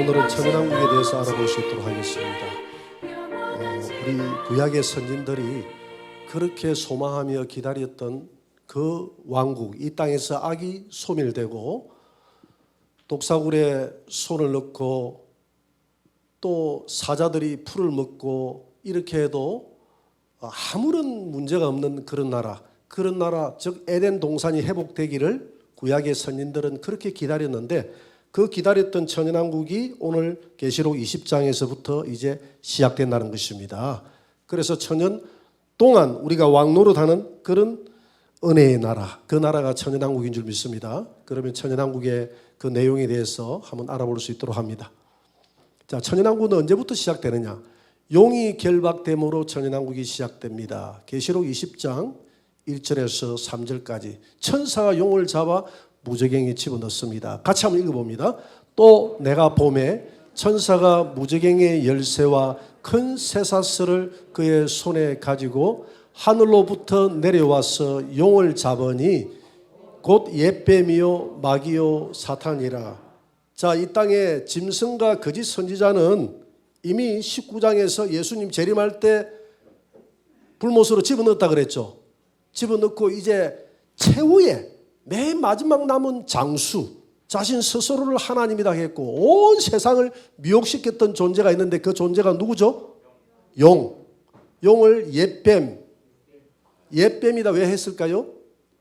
오늘은 천연왕국에 대해서 알아볼 수 있도록 하겠습니다. 우리 구약의 선진들이 그렇게 소망하며 기다렸던 그 왕국, 이 땅에서 악이 소멸되고 독사굴에 손을 넣고 또 사자들이 풀을 먹고 이렇게 해도 아무런 문제가 없는 그런 나라, 즉 에덴 동산이 회복되기를 구약의 선진들은 그렇게 기다렸는데, 그 기다렸던 천연왕국이 오늘 계시록 20장에서부터 이제 시작된다는 것입니다. 그래서 천년 동안 우리가 왕노릇하는 그런 은혜의 나라, 그 나라가 천연왕국인 줄 믿습니다. 그러면 천연왕국의 그 내용에 대해서 한번 알아볼 수 있도록 합니다. 자, 천연왕국은 언제부터 시작되느냐? 용이 결박됨으로 천연왕국이 시작됩니다. 계시록 20장 1절에서 3절까지 천사가 용을 잡아 무저갱이에 집어넣습니다. 같이 한번 읽어봅니다. 또 내가 보매 천사가 무저갱이의 열쇠와 큰 쇠사슬을 그의 손에 가지고 하늘로부터 내려와서 용을 잡으니 곧 옛뱀이요 마귀요 사탄이라. 자, 이 땅에 짐승과 거짓 선지자는 이미 19장에서 예수님 재림할 때 불못으로 집어넣었다 그랬죠. 집어넣고 이제 최후의 맨 마지막 남은 장수, 자신 스스로를 하나님이다 했고 온 세상을 미혹시켰던 존재가 있는데 그 존재가 누구죠? 용을 옛뱀이다 왜 했을까요?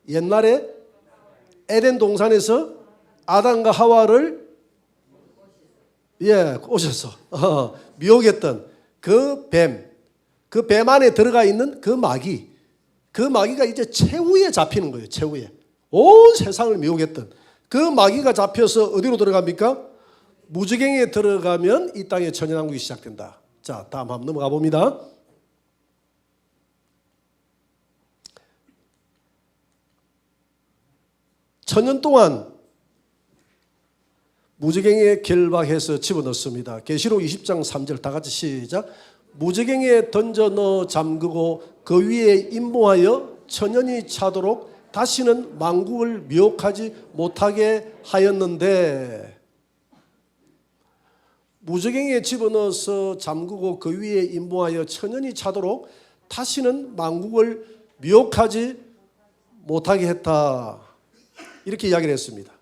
옛날에 에덴 동산에서 아담과 하와를 꼬셔서 미혹했던 그 뱀 안에 들어가 있는 그 마귀가 이제 최후에 잡히는 거예요. 최후에 온 세상을 미혹했던 그 마귀가 잡혀서 어디로 들어갑니까? 무저갱이에 들어가면 이 땅에 천연왕국이 시작된다. 자, 다음 한번 넘어가 봅니다. 천년 동안 무저갱이에 결박해서 집어넣습니다. 계시록 20장 3절 다 같이 시작. 무저갱이에 던져 넣어 잠그고 그 위에 임모하여 천년이 차도록 다시는 만국을 미혹하지 못하게 하였는데, 무저갱이에 집어넣어서 잠그고 그 위에 임모하여 천년이 차도록 다시는 만국을 미혹하지 못하게 했다. 이렇게 이야기를 했습니다.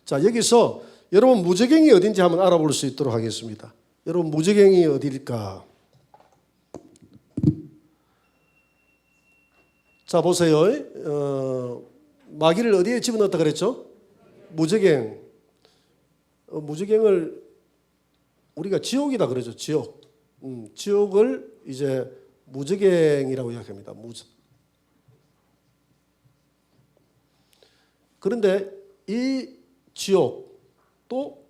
자, 여기서 여러분 무저갱이 어딘지 한번 알아볼 수 있도록 하겠습니다. 여러분 무저갱이 어디일까? 자, 보세요. 마귀를 어디에 집어넣었다 그랬죠? 무저갱. 무저갱을 우리가 지옥이다 그러죠. 지옥. 지옥을 이제 무저갱이라고 이야기합니다. 그런데 이 지옥, 또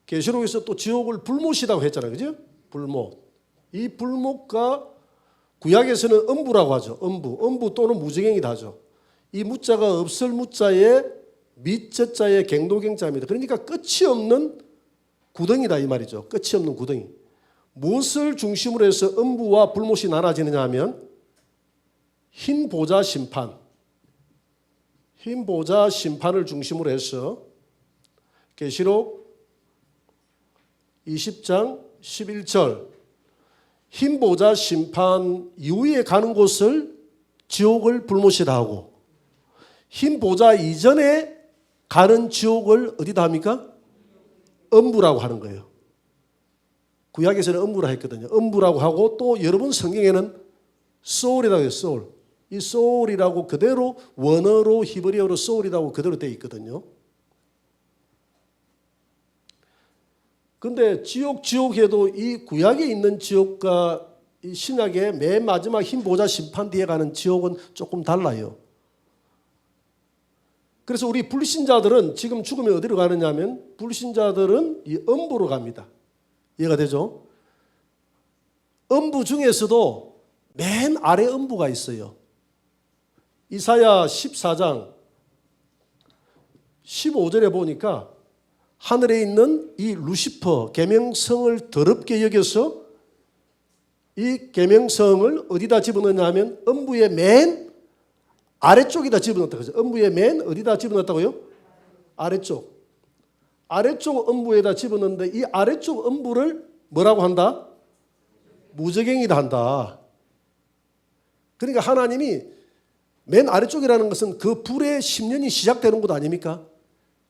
계시록에서 또 지옥을 불못이라고 했잖아요. 그죠? 불못. 이 불못과 구약에서는 음부라고 하죠. 음부 또는 무저갱이다 하죠. 이 무자가 없을 무자에 밑자자에 갱도갱자입니다. 그러니까 끝이 없는 구덩이다 이 말이죠. 끝이 없는 구덩이. 무엇을 중심으로 해서 음부와 불못이 나눠지느냐 하면 흰 보좌 심판을 중심으로 해서 계시록 20장 11절 흰 보좌 심판 이후에 가는 곳을 지옥을 불못이다 하고, 흰 보좌 이전에 가는 지옥을 어디다 합니까? 음부라고 하는 거예요. 구약에서는 음부라 했거든요. 음부라고 하고 또 여러분 성경에는 소울이라고 해요. 소울. 이 소울이라고 그대로 원어로 히브리어로 소울이라고 그대로 되어 있거든요. 근데 지옥해도 이 구약에 있는 지옥과 이 신약의 맨 마지막 흰 보좌 심판 뒤에 가는 지옥은 조금 달라요. 그래서 우리 불신자들은 지금 죽으면 어디로 가느냐 하면 불신자들은 이 음부로 갑니다. 이해가 되죠? 음부 중에서도 맨 아래 음부가 있어요. 이사야 14장 15절에 보니까 하늘에 있는 이 루시퍼 계명성을 더럽게 여겨서 이 계명성을 어디다 집어넣냐 하면 음부의 맨 아래쪽에다 집어넣었다. 그죠? 음부의 맨 어디다 집어넣었다고요? 아래쪽. 아래쪽 음부에다 집어넣는데 이 아래쪽 음부를 뭐라고 한다? 무저갱이다 한다. 그러니까 하나님이 맨 아래쪽이라는 것은 그 불의 10년이 시작되는 곳 아닙니까?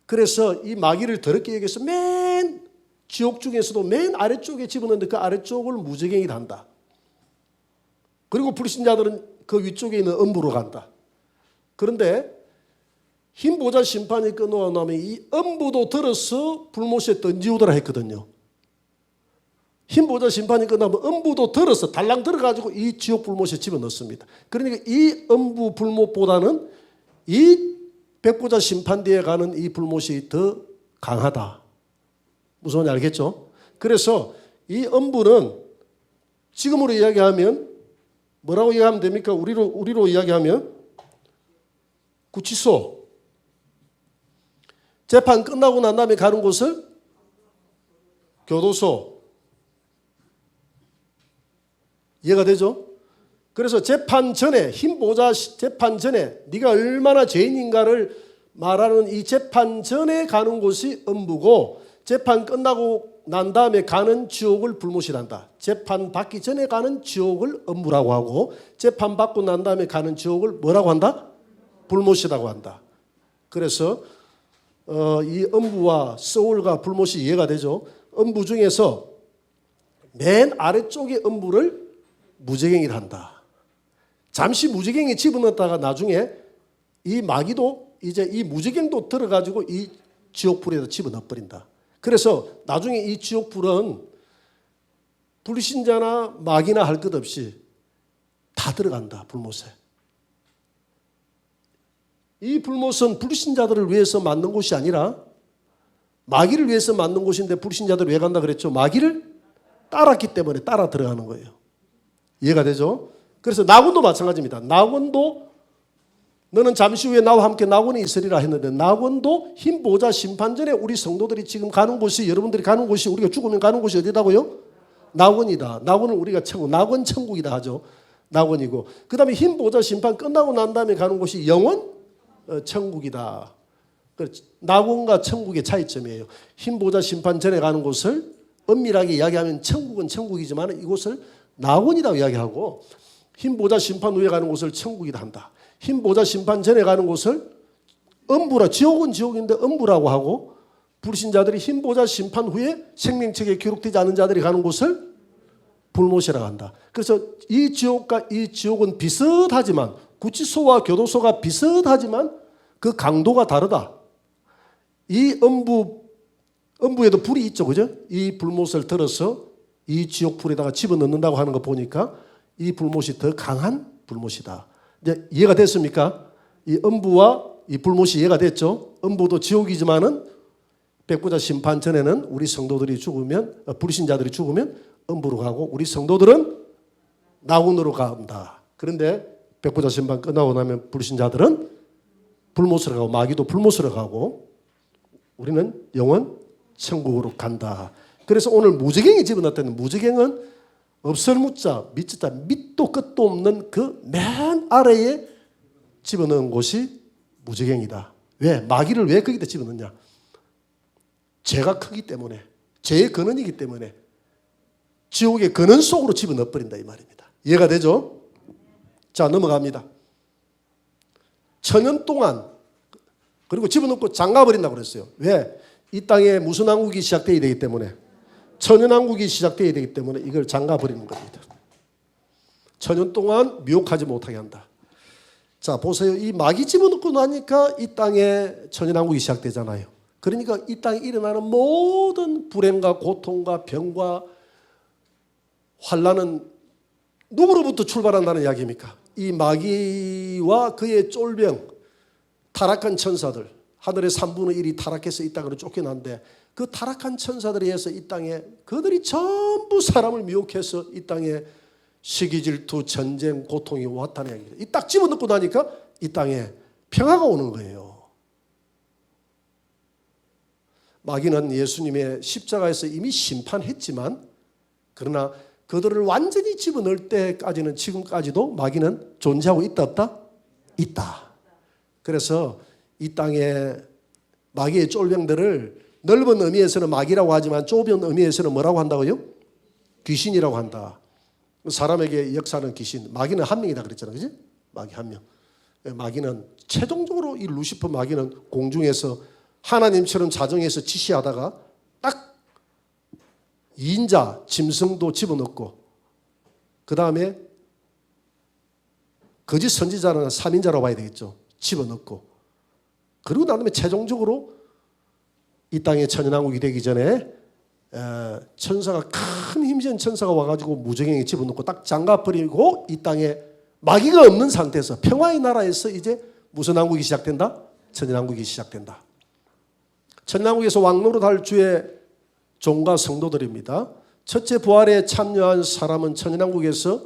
그래서 이 마귀를 더럽게 여겨서 맨 지옥 중에서도 맨 아래쪽에 집어넣는데 그 아래쪽을 무저갱이다 한다. 그리고 불신자들은 그 위쪽에 있는 음부로 간다. 그런데 흰 보좌 심판이 끝나고 나면 이 음부도 들어서 불못에 던지우더라 했거든요. 흰 보좌 심판이 끝나면 음부도 들어서 달랑 들어가지고 이 지옥 불못에 집어넣습니다. 그러니까 이 음부 불못보다는 이 백보좌 심판대에 가는 이 불못이 더 강하다. 무슨 말인지 알겠죠? 그래서 이 음부는 지금으로 이야기하면 뭐라고 이야기하면 됩니까? 우리로 이야기하면 구치소. 재판 끝나고 난 다음에 가는 곳을 교도소. 이해가 되죠? 그래서 재판 전에 흰 보좌 재판 전에 네가 얼마나 죄인인가를 말하는 이 재판 전에 가는 곳이 음부고 재판 끝나고 난 다음에 가는 지옥을 불못이란다. 재판 받기 전에 가는 지옥을 음부라고 하고 재판 받고 난 다음에 가는 지옥을 뭐라고 한다? 불못이라고 한다. 그래서 이 음부와 서울과 불못이 이해가 되죠. 음부 중에서 맨 아래쪽의 음부를 무저갱이를 한다. 잠시 무저갱이 집어넣었다가 나중에 이 마귀도 이제 이 무저갱도 들어가지고 이 지옥불에다 집어넣어버린다. 그래서 나중에 이 지옥불은 불신자나 마귀나 할 것 없이 다 들어간다. 불못에. 이 불못은 불신자들을 위해서 만든 곳이 아니라 마귀를 위해서 만든 곳인데 불신자들 왜 간다 그랬죠? 마귀를 따랐기 때문에 따라 들어가는 거예요. 이해가 되죠? 그래서 나군도 마찬가지입니다. 나군도 너는 잠시 후에 나와 함께 나군이 있으리라 했는데 나군도 흰 보좌 심판 전에 우리 성도들이 지금 가는 곳이 여러분들이 가는 곳이 우리가 죽으면 가는 곳이 어디다고요? 나군이다. 나군은 우리가 천국, 나군 천국이다 하죠. 나군이고 그 다음에 흰 보좌 심판 끝나고 난 다음에 가는 곳이 영원 천국이다. 나군과 천국의 차이점이에요. 흰 보좌 심판 전에 가는 곳을 엄밀하게 이야기하면 천국은 천국이지만 이곳을 나군이라고 이야기하고 흰 보좌 심판 후에 가는 곳을 천국이다 한다. 흰 보좌 심판 전에 가는 곳을 음부라, 지옥은 지옥인데 음부라고 하고 불신자들이 흰 보좌 심판 후에 생명책에 기록되지 않은 자들이 가는 곳을 불못이라고 한다. 그래서 이 지옥과 이 지옥은 비슷하지만 구치소와 교도소가 비슷하지만 그 강도가 다르다. 이 음부에도 불이 있죠. 그죠? 이 불못을 들어서 이 지옥불에다가 집어넣는다고 하는 거 보니까 이 불못이 더 강한 불못이다. 이제 이해가 됐습니까? 이 음부와 이 불못이 이해가 됐죠? 음부도 지옥이지만은 백보자 심판 전에는 우리 성도들이 죽으면 불신자들이 죽으면 음부로 가고 우리 성도들은 나군으로 간다. 그런데 백보자 심판 끝나고 나면 불신자들은 불못으로 가고 마귀도 불못으로 가고 우리는 영원 천국으로 간다. 그래서 오늘 무저갱이 집어넣었다는 무저갱은 없설무자, 밑자, 밑도 끝도 없는 그 맨 아래에 집어넣은 곳이 무저갱이다. 왜? 마귀를 왜 거기다 집어넣냐? 죄가 크기 때문에, 죄의 근원이기 때문에 지옥의 근원 속으로 집어넣어버린다 이 말입니다. 이해가 되죠? 자, 넘어갑니다. 천년 동안 그리고 집어넣고 잠가버린다고 그랬어요. 왜? 이 땅에 무슨 왕국이 시작되어야 되기 때문에 천연왕국이 시작되어야 되기 때문에 이걸 잠가버리는 겁니다. 천년 동안 미혹하지 못하게 한다. 자, 보세요. 이 마귀 집어넣고 나니까 이 땅에 천연왕국이 시작되잖아요. 그러니까 이 땅에 일어나는 모든 불행과 고통과 병과 환난은 누구로부터 출발한다는 이야기입니까? 이 마귀와 그의 쫄병, 타락한 천사들, 하늘의 3분의 1이 타락해서 이 땅으로 쫓겨난데 그 타락한 천사들에 의해서 이 땅에 그들이 전부 사람을 미혹해서 이 땅에 시기, 질투, 전쟁, 고통이 왔다는 이야기입니다. 이 딱 집어넣고 나니까 이 땅에 평화가 오는 거예요. 마귀는 예수님의 십자가에서 이미 심판했지만 그러나 그들을 완전히 집어넣을 때까지는 지금까지도 마귀는 존재하고 있다 없다? 있다. 그래서 이 땅에 마귀의 쫄병들을 넓은 의미에서는 마귀라고 하지만 좁은 의미에서는 뭐라고 한다고요? 귀신이라고 한다. 사람에게 역사하는 귀신, 마귀는 한 명이다 그랬잖아요, 그지? 마귀 한 명. 마귀는 최종적으로 이 루시퍼 마귀는 공중에서 하나님처럼 자정해서 지시하다가 딱 2인자 짐승도 집어넣고 그 다음에 거짓 선지자는 3인자라고 봐야 되겠죠. 집어넣고 그리고 난 다음에 최종적으로 이 땅에 천연왕국이 되기 전에 천사가 큰 힘센 천사가 와가지고 무정행에 집어넣고 딱 장가버리고 이 땅에 마귀가 없는 상태에서 평화의 나라에서 이제 무슨 왕국이 시작된다? 천연왕국이 시작된다. 천연왕국에서 왕노릇할 주의 종과 성도들입니다. 첫째 부활에 참여한 사람은 천연왕국에서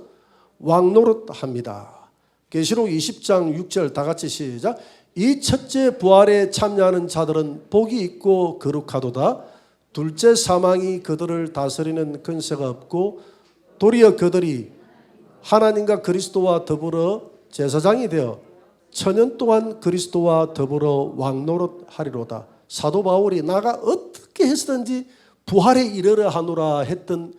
왕노릇합니다. 계시록 20장 6절 다 같이 시작. 이 첫째 부활에 참여하는 자들은 복이 있고 거룩하도다. 둘째 사망이 그들을 다스리는 근세가 없고 도리어 그들이 하나님과 그리스도와 더불어 제사장이 되어 천년 동안 그리스도와 더불어 왕노릇하리로다. 사도 바울이 나가 어떻게 했든지 부활에 이르러 하노라 했던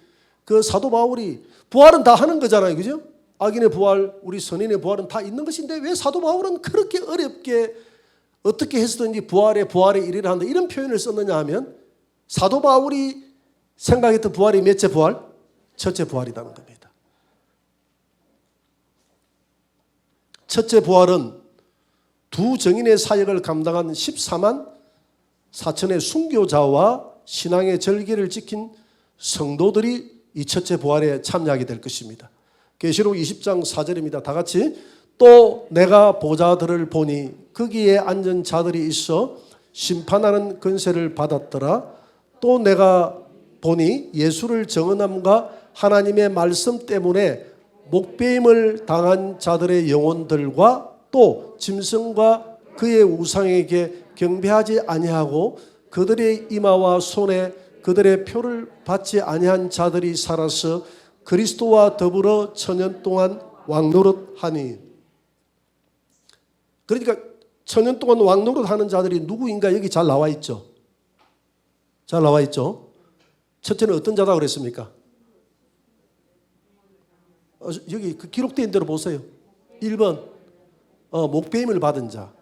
그 사도 바울이 부활은 다 하는 거잖아요, 그죠? 악인의 부활, 우리 선인의 부활은 다 있는 것인데 왜 사도 바울은 그렇게 어렵게 어떻게 했든지 부활에 이르러 한다 이런 표현을 썼느냐 하면 사도 바울이 생각했던 부활이 몇째 부활? 첫째 부활이라는 겁니다. 첫째 부활은 두 정인의 사역을 감당한 14만 4천의 순교자와 신앙의 절기를 지킨 성도들이 이 첫째 부활에 참여하게 될 것입니다. 계시록 20장 4절입니다. 다 같이 또 내가 보좌들을 보니 거기에 앉은 자들이 있어 심판하는 권세를 받았더라. 또 내가 보니 예수를 정언함과 하나님의 말씀 때문에 목배임을 당한 자들의 영혼들과 또 짐승과 그의 우상에게 경배하지 아니하고 그들의 이마와 손에 그들의 표를 받지 아니한 자들이 살아서 그리스도와 더불어 천년 동안 왕노릇하니. 그러니까 천년 동안 왕노릇하는 자들이 누구인가 여기 잘 나와 있죠. 잘 나와 있죠. 첫째는 어떤 자다 그랬습니까? 여기 그 기록된 대로 보세요. 1번 목배임을 받은 자.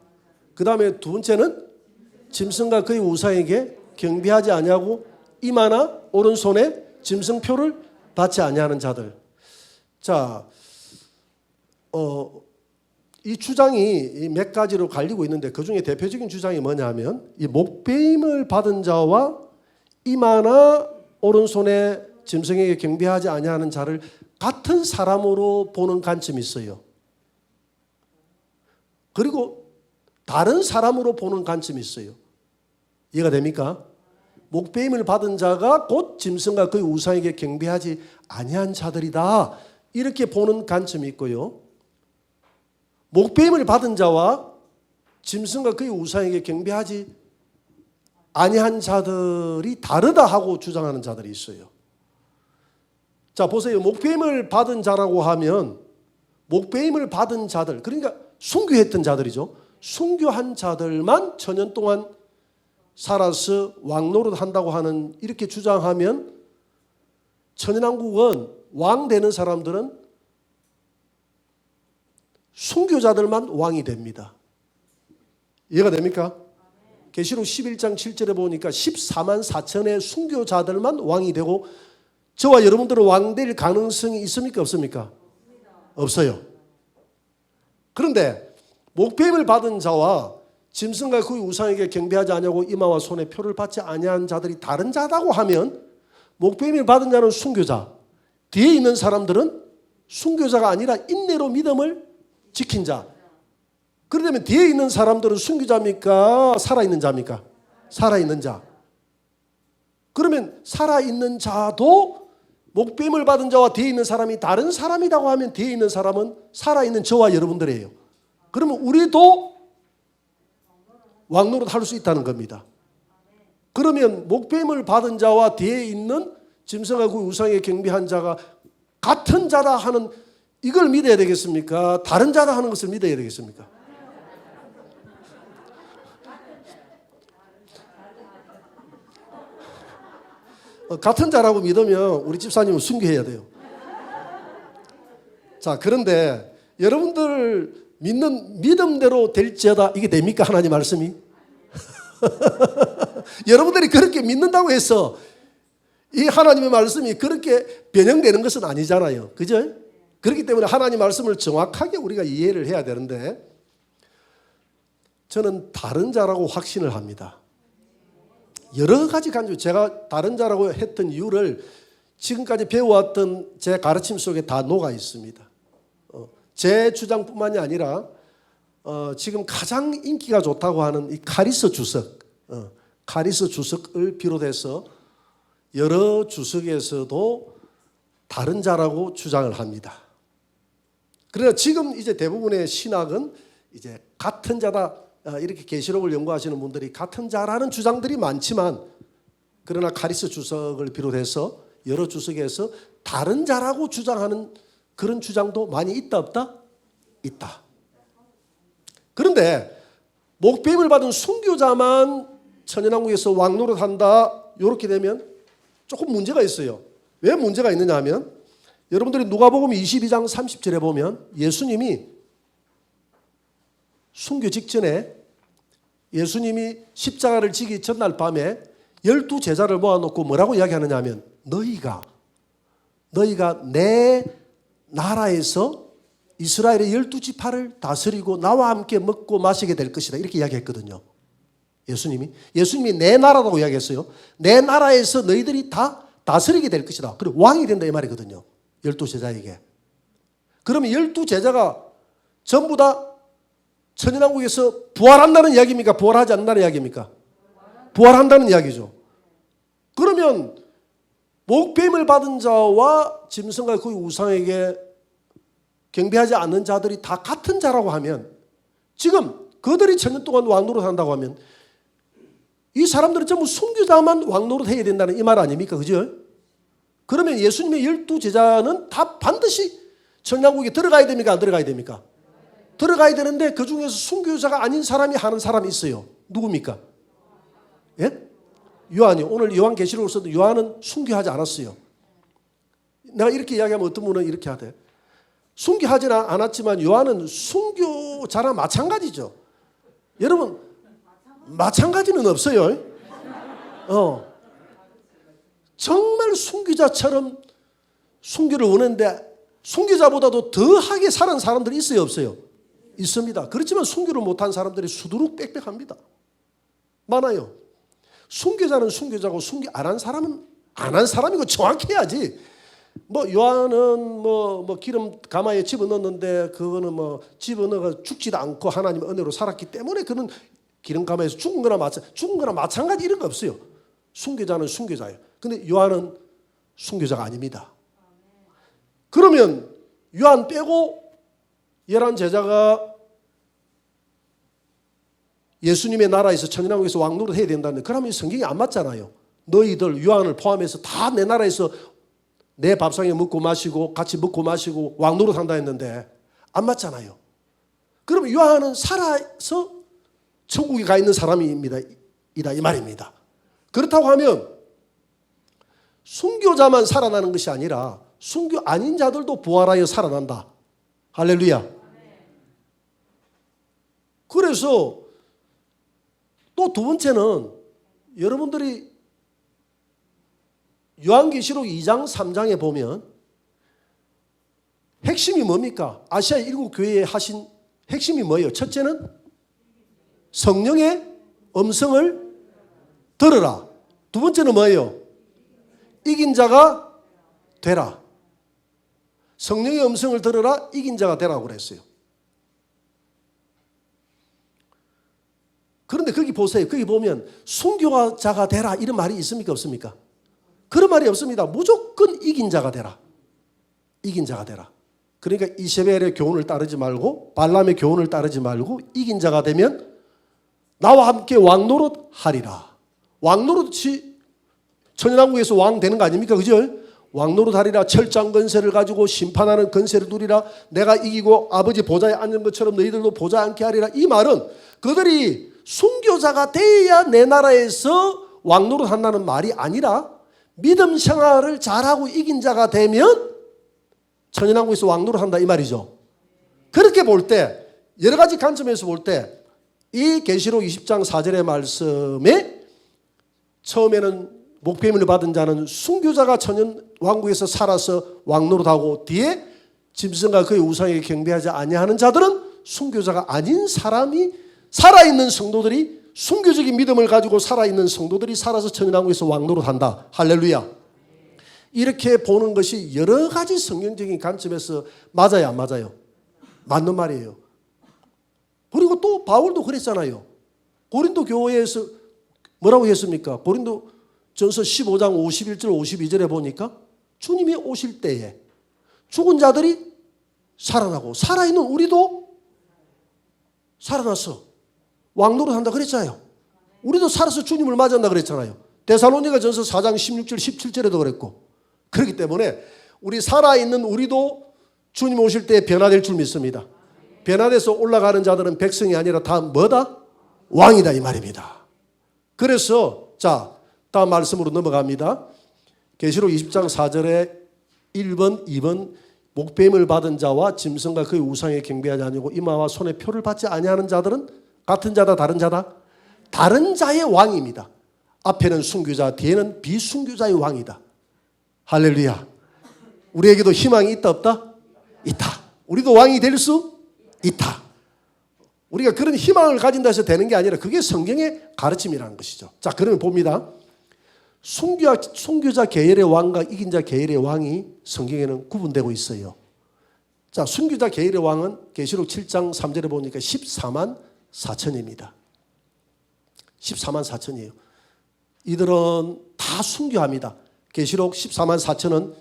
그 다음에 두 번째는 짐승과 그의 우상에게 경배하지 아니하고 이마나 오른손에 짐승표를 받지 아니하는 자들. 자, 이 주장이 몇 가지로 갈리고 있는데 그 중에 대표적인 주장이 뭐냐면 이 목배임을 받은 자와 이마나 오른손에 짐승에게 경배하지 아니하는 자를 같은 사람으로 보는 관점이 있어요. 그리고 다른 사람으로 보는 관점이 있어요. 이해가 됩니까? 목배임을 받은 자가 곧 짐승과 그의 우상에게 경배하지 아니한 자들이다. 이렇게 보는 관점이 있고요. 목배임을 받은 자와 짐승과 그의 우상에게 경배하지 아니한 자들이 다르다 하고 주장하는 자들이 있어요. 자, 보세요. 목배임을 받은 자라고 하면 목배임을 받은 자들, 그러니까 순교했던 자들이죠. 순교한 자들만 천년 동안 살아서 왕노릇 한다고 하는 이렇게 주장하면 천연왕국은 왕 되는 사람들은 순교자들만 왕이 됩니다. 이해가 됩니까? 계시록 11장 7절에 보니까 14만 4천의 순교자들만 왕이 되고 저와 여러분들은 왕 될 가능성이 있습니까? 없습니까? 없어요. 그런데 목배임을 받은 자와 짐승과 그의 우상에게 경배하지 아니하고 이마와 손에 표를 받지 아니한 자들이 다른 자라고 하면 목배임을 받은 자는 순교자, 뒤에 있는 사람들은 순교자가 아니라 인내로 믿음을 지킨 자. 그러려면 뒤에 있는 사람들은 순교자입니까? 살아있는 자입니까? 살아있는 자. 그러면 살아있는 자도 목배임을 받은 자와 뒤에 있는 사람이 다른 사람이라고 하면 뒤에 있는 사람은 살아있는 저와 여러분들이에요. 그러면 우리도 왕노릇 할 수 있다는 겁니다. 그러면 목배임을 받은 자와 뒤에 있는 짐승과 그 우상에 경배한 자가 같은 자다 하는 이걸 믿어야 되겠습니까? 다른 자다 하는 것을 믿어야 되겠습니까? 같은 자라고 믿으면 우리 집사님은 순교해야 돼요. 자, 그런데 여러분들 믿는 믿음대로 될지어다, 이게 됩니까? 하나님 말씀이? 여러분들이 그렇게 믿는다고 해서 이 하나님의 말씀이 그렇게 변형되는 것은 아니잖아요. 그죠? 그렇기 때문에 하나님 말씀을 정확하게 우리가 이해를 해야 되는데, 저는 다른 자라고 확신을 합니다. 여러 가지 간주, 제가 다른 자라고 했던 이유를 지금까지 배워왔던 제 가르침 속에 다 녹아 있습니다. 제 주장뿐만이 아니라 지금 가장 인기가 좋다고 하는 이 카리스 주석, 카리스 주석을 비롯해서 여러 주석에서도 다른 자라고 주장을 합니다. 그러나 지금 이제 대부분의 신학은 이제 같은 자다, 이렇게 계시록을 연구하시는 분들이 같은 자라는 주장들이 많지만, 그러나 카리스 주석을 비롯해서 여러 주석에서 다른 자라고 주장하는 그런 주장도 많이 있다 없다? 있다. 그런데 목배임을 받은 순교자만 천연왕국에서 왕노릇한다, 이렇게 되면 조금 문제가 있어요. 왜 문제가 있느냐 하면, 여러분들이 누가복음 22장 30절에 보면 예수님이 순교 직전에, 예수님이 십자가를 지기 전날 밤에 12제자를 모아놓고 뭐라고 이야기하느냐 하면, 너희가 내 나라에서 이스라엘의 12지파를 다스리고 나와 함께 먹고 마시게 될 것이다, 이렇게 이야기했거든요. 예수님이 내 나라라고 이야기했어요. 내 나라에서 너희들이 다 다스리게 될 것이다. 그리고 왕이 된다, 이 말이거든요. 12제자에게. 그러면 12제자가 전부 다 천연왕국에서 부활한다는 이야기입니까? 부활하지 않는다는 이야기입니까? 부활한다는 이야기죠. 그러면 목배임을 받은 자와 짐승과 그 우상에게 경배하지 않는 자들이 다 같은 자라고 하면, 지금 그들이 천년 동안 왕노릇 한다고 하면 이 사람들은 전부 순교자만 왕노릇 해야 된다는 이 말 아닙니까? 그죠? 그러면 예수님의 12제자는 다 반드시 천년왕국에 들어가야 됩니까? 안 들어가야 됩니까? 들어가야 되는데 그 중에서 순교자가 아닌 사람이 하는 사람이 있어요. 누굽니까? 예? 요한이. 오늘 요한계시록을 써도 요한은 순교하지 않았어요. 내가 이렇게 이야기하면 어떤 분은 이렇게 하대. 순교하지는 않았지만 요한은 순교자랑 마찬가지죠. 여러분, 마찬가지는 없어요. 정말 순교자처럼 순교를 원했는데 순교자보다도 더하게 사는 사람들이 있어요, 없어요? 있습니다. 그렇지만 순교를 못한 사람들이 수두룩 빽빽합니다. 많아요. 순교자는 순교자고 순교 안 한 사람은 안 한 사람이고 정확히 해야지. 뭐 요한은 뭐 기름 가마에 집어넣었는데 그거는 뭐 집어넣어가 죽지도 않고 하나님의 은혜로 살았기 때문에 그는 기름 가마에서 죽은 거나 마찬가지 이런 거 없어요. 순교자는 순교자예요. 근데 요한은 순교자가 아닙니다. 그러면 요한 빼고 11제자가 예수님의 나라에서 천년왕국에서 왕노릇 해야 된다는데, 그러면 성경이 안 맞잖아요. 너희들 요한을 포함해서 다 내 나라에서 내 밥상에 먹고 마시고 같이 먹고 마시고 왕노릇 한다 했는데 안 맞잖아요. 그러면 요한은 살아서 천국에 가 있는 사람입니다. 이 말입니다. 그렇다고 하면 순교자만 살아나는 것이 아니라 순교 아닌 자들도 부활하여 살아난다. 할렐루야. 그래서 또 두 번째는, 여러분들이 요한계시록 2장 3장에 보면 핵심이 뭡니까? 아시아 7교회에 하신 핵심이 뭐예요? 첫째는 성령의 음성을 들으라. 두 번째는 뭐예요? 이긴 자가 되라. 성령의 음성을 들으라, 이긴 자가 되라고 그랬어요. 그런데 거기 보세요. 거기 보면 순교자가 되라 이런 말이 있습니까? 없습니까? 그런 말이 없습니다. 무조건 이긴 자가 되라. 이긴 자가 되라. 그러니까 이세벨의 교훈을 따르지 말고 발람의 교훈을 따르지 말고 이긴 자가 되면 나와 함께 왕노릇 하리라. 왕노릇이 천연왕국에서 왕 되는 거 아닙니까? 그죠? 왕노릇 하리라. 철장 건세를 가지고 심판하는 건세를 누리라. 내가 이기고 아버지 보좌에 앉은 것처럼 너희들도 보좌에 앉게 하리라. 이 말은 그들이 순교자가 돼야 내 나라에서 왕노릇 한다는 말이 아니라 믿음 생활을 잘하고 이긴 자가 되면 천연왕국에서 왕노를 한다 이 말이죠. 그렇게 볼 때 여러 가지 관점에서 볼 때 이 계시록 20장 4절의 말씀에 처음에는 목배임을 받은 자는 순교자가 천연왕국에서 살아서 왕노릇하고 뒤에 짐승과 그의 우상에게 경배하지 아니하는 자들은 순교자가 아닌 사람이 살아있는 성도들이 순교적인 믿음을 가지고 살아있는 성도들이 살아서 천연왕국에서 왕노릇한다. 할렐루야. 이렇게 보는 것이 여러 가지 성경적인 관점에서 맞아요, 안 맞아요? 맞는 말이에요. 그리고 또 바울도 그랬잖아요. 고린도 교회에서 뭐라고 했습니까? 고린도 전서 15장 51절 52절에 보니까 주님이 오실 때에 죽은 자들이 살아나고 살아있는 우리도 살아났어. 왕노릇 한다 그랬잖아요. 우리도 살아서 주님을 맞이한다 그랬잖아요. 데살로니가 전서 4장 16절 17절에도 그랬고. 그렇기 때문에 우리 살아있는 우리도 주님 오실 때 변화될 줄 믿습니다. 변화돼서 올라가는 자들은 백성이 아니라 다 뭐다? 왕이다 이 말입니다. 그래서 자 다음 말씀으로 넘어갑니다. 계시록 20장 4절에 1번 2번 목배임을 받은 자와 짐승과 그의 우상에 경배하지 아니하고 이마와 손에 표를 받지 아니하는 자들은 같은 자다 다른 자다? 다른 자의 왕입니다. 앞에는 순교자 뒤에는 비순교자의 왕이다. 할렐루야. 우리에게도 희망이 있다 없다? 있다. 우리도 왕이 될 수 있다. 우리가 그런 희망을 가진다 해서 되는 게 아니라 그게 성경의 가르침이라는 것이죠. 자, 그러면 봅니다. 순교자 계열의 왕과 이긴 자 계열의 왕이 성경에는 구분되고 있어요. 자, 순교자 계열의 왕은 계시록 7장 3절에 보니까 14만 4천입니다. 14만 4천이에요. 이들은 다 순교합니다. 계시록 14만 4천은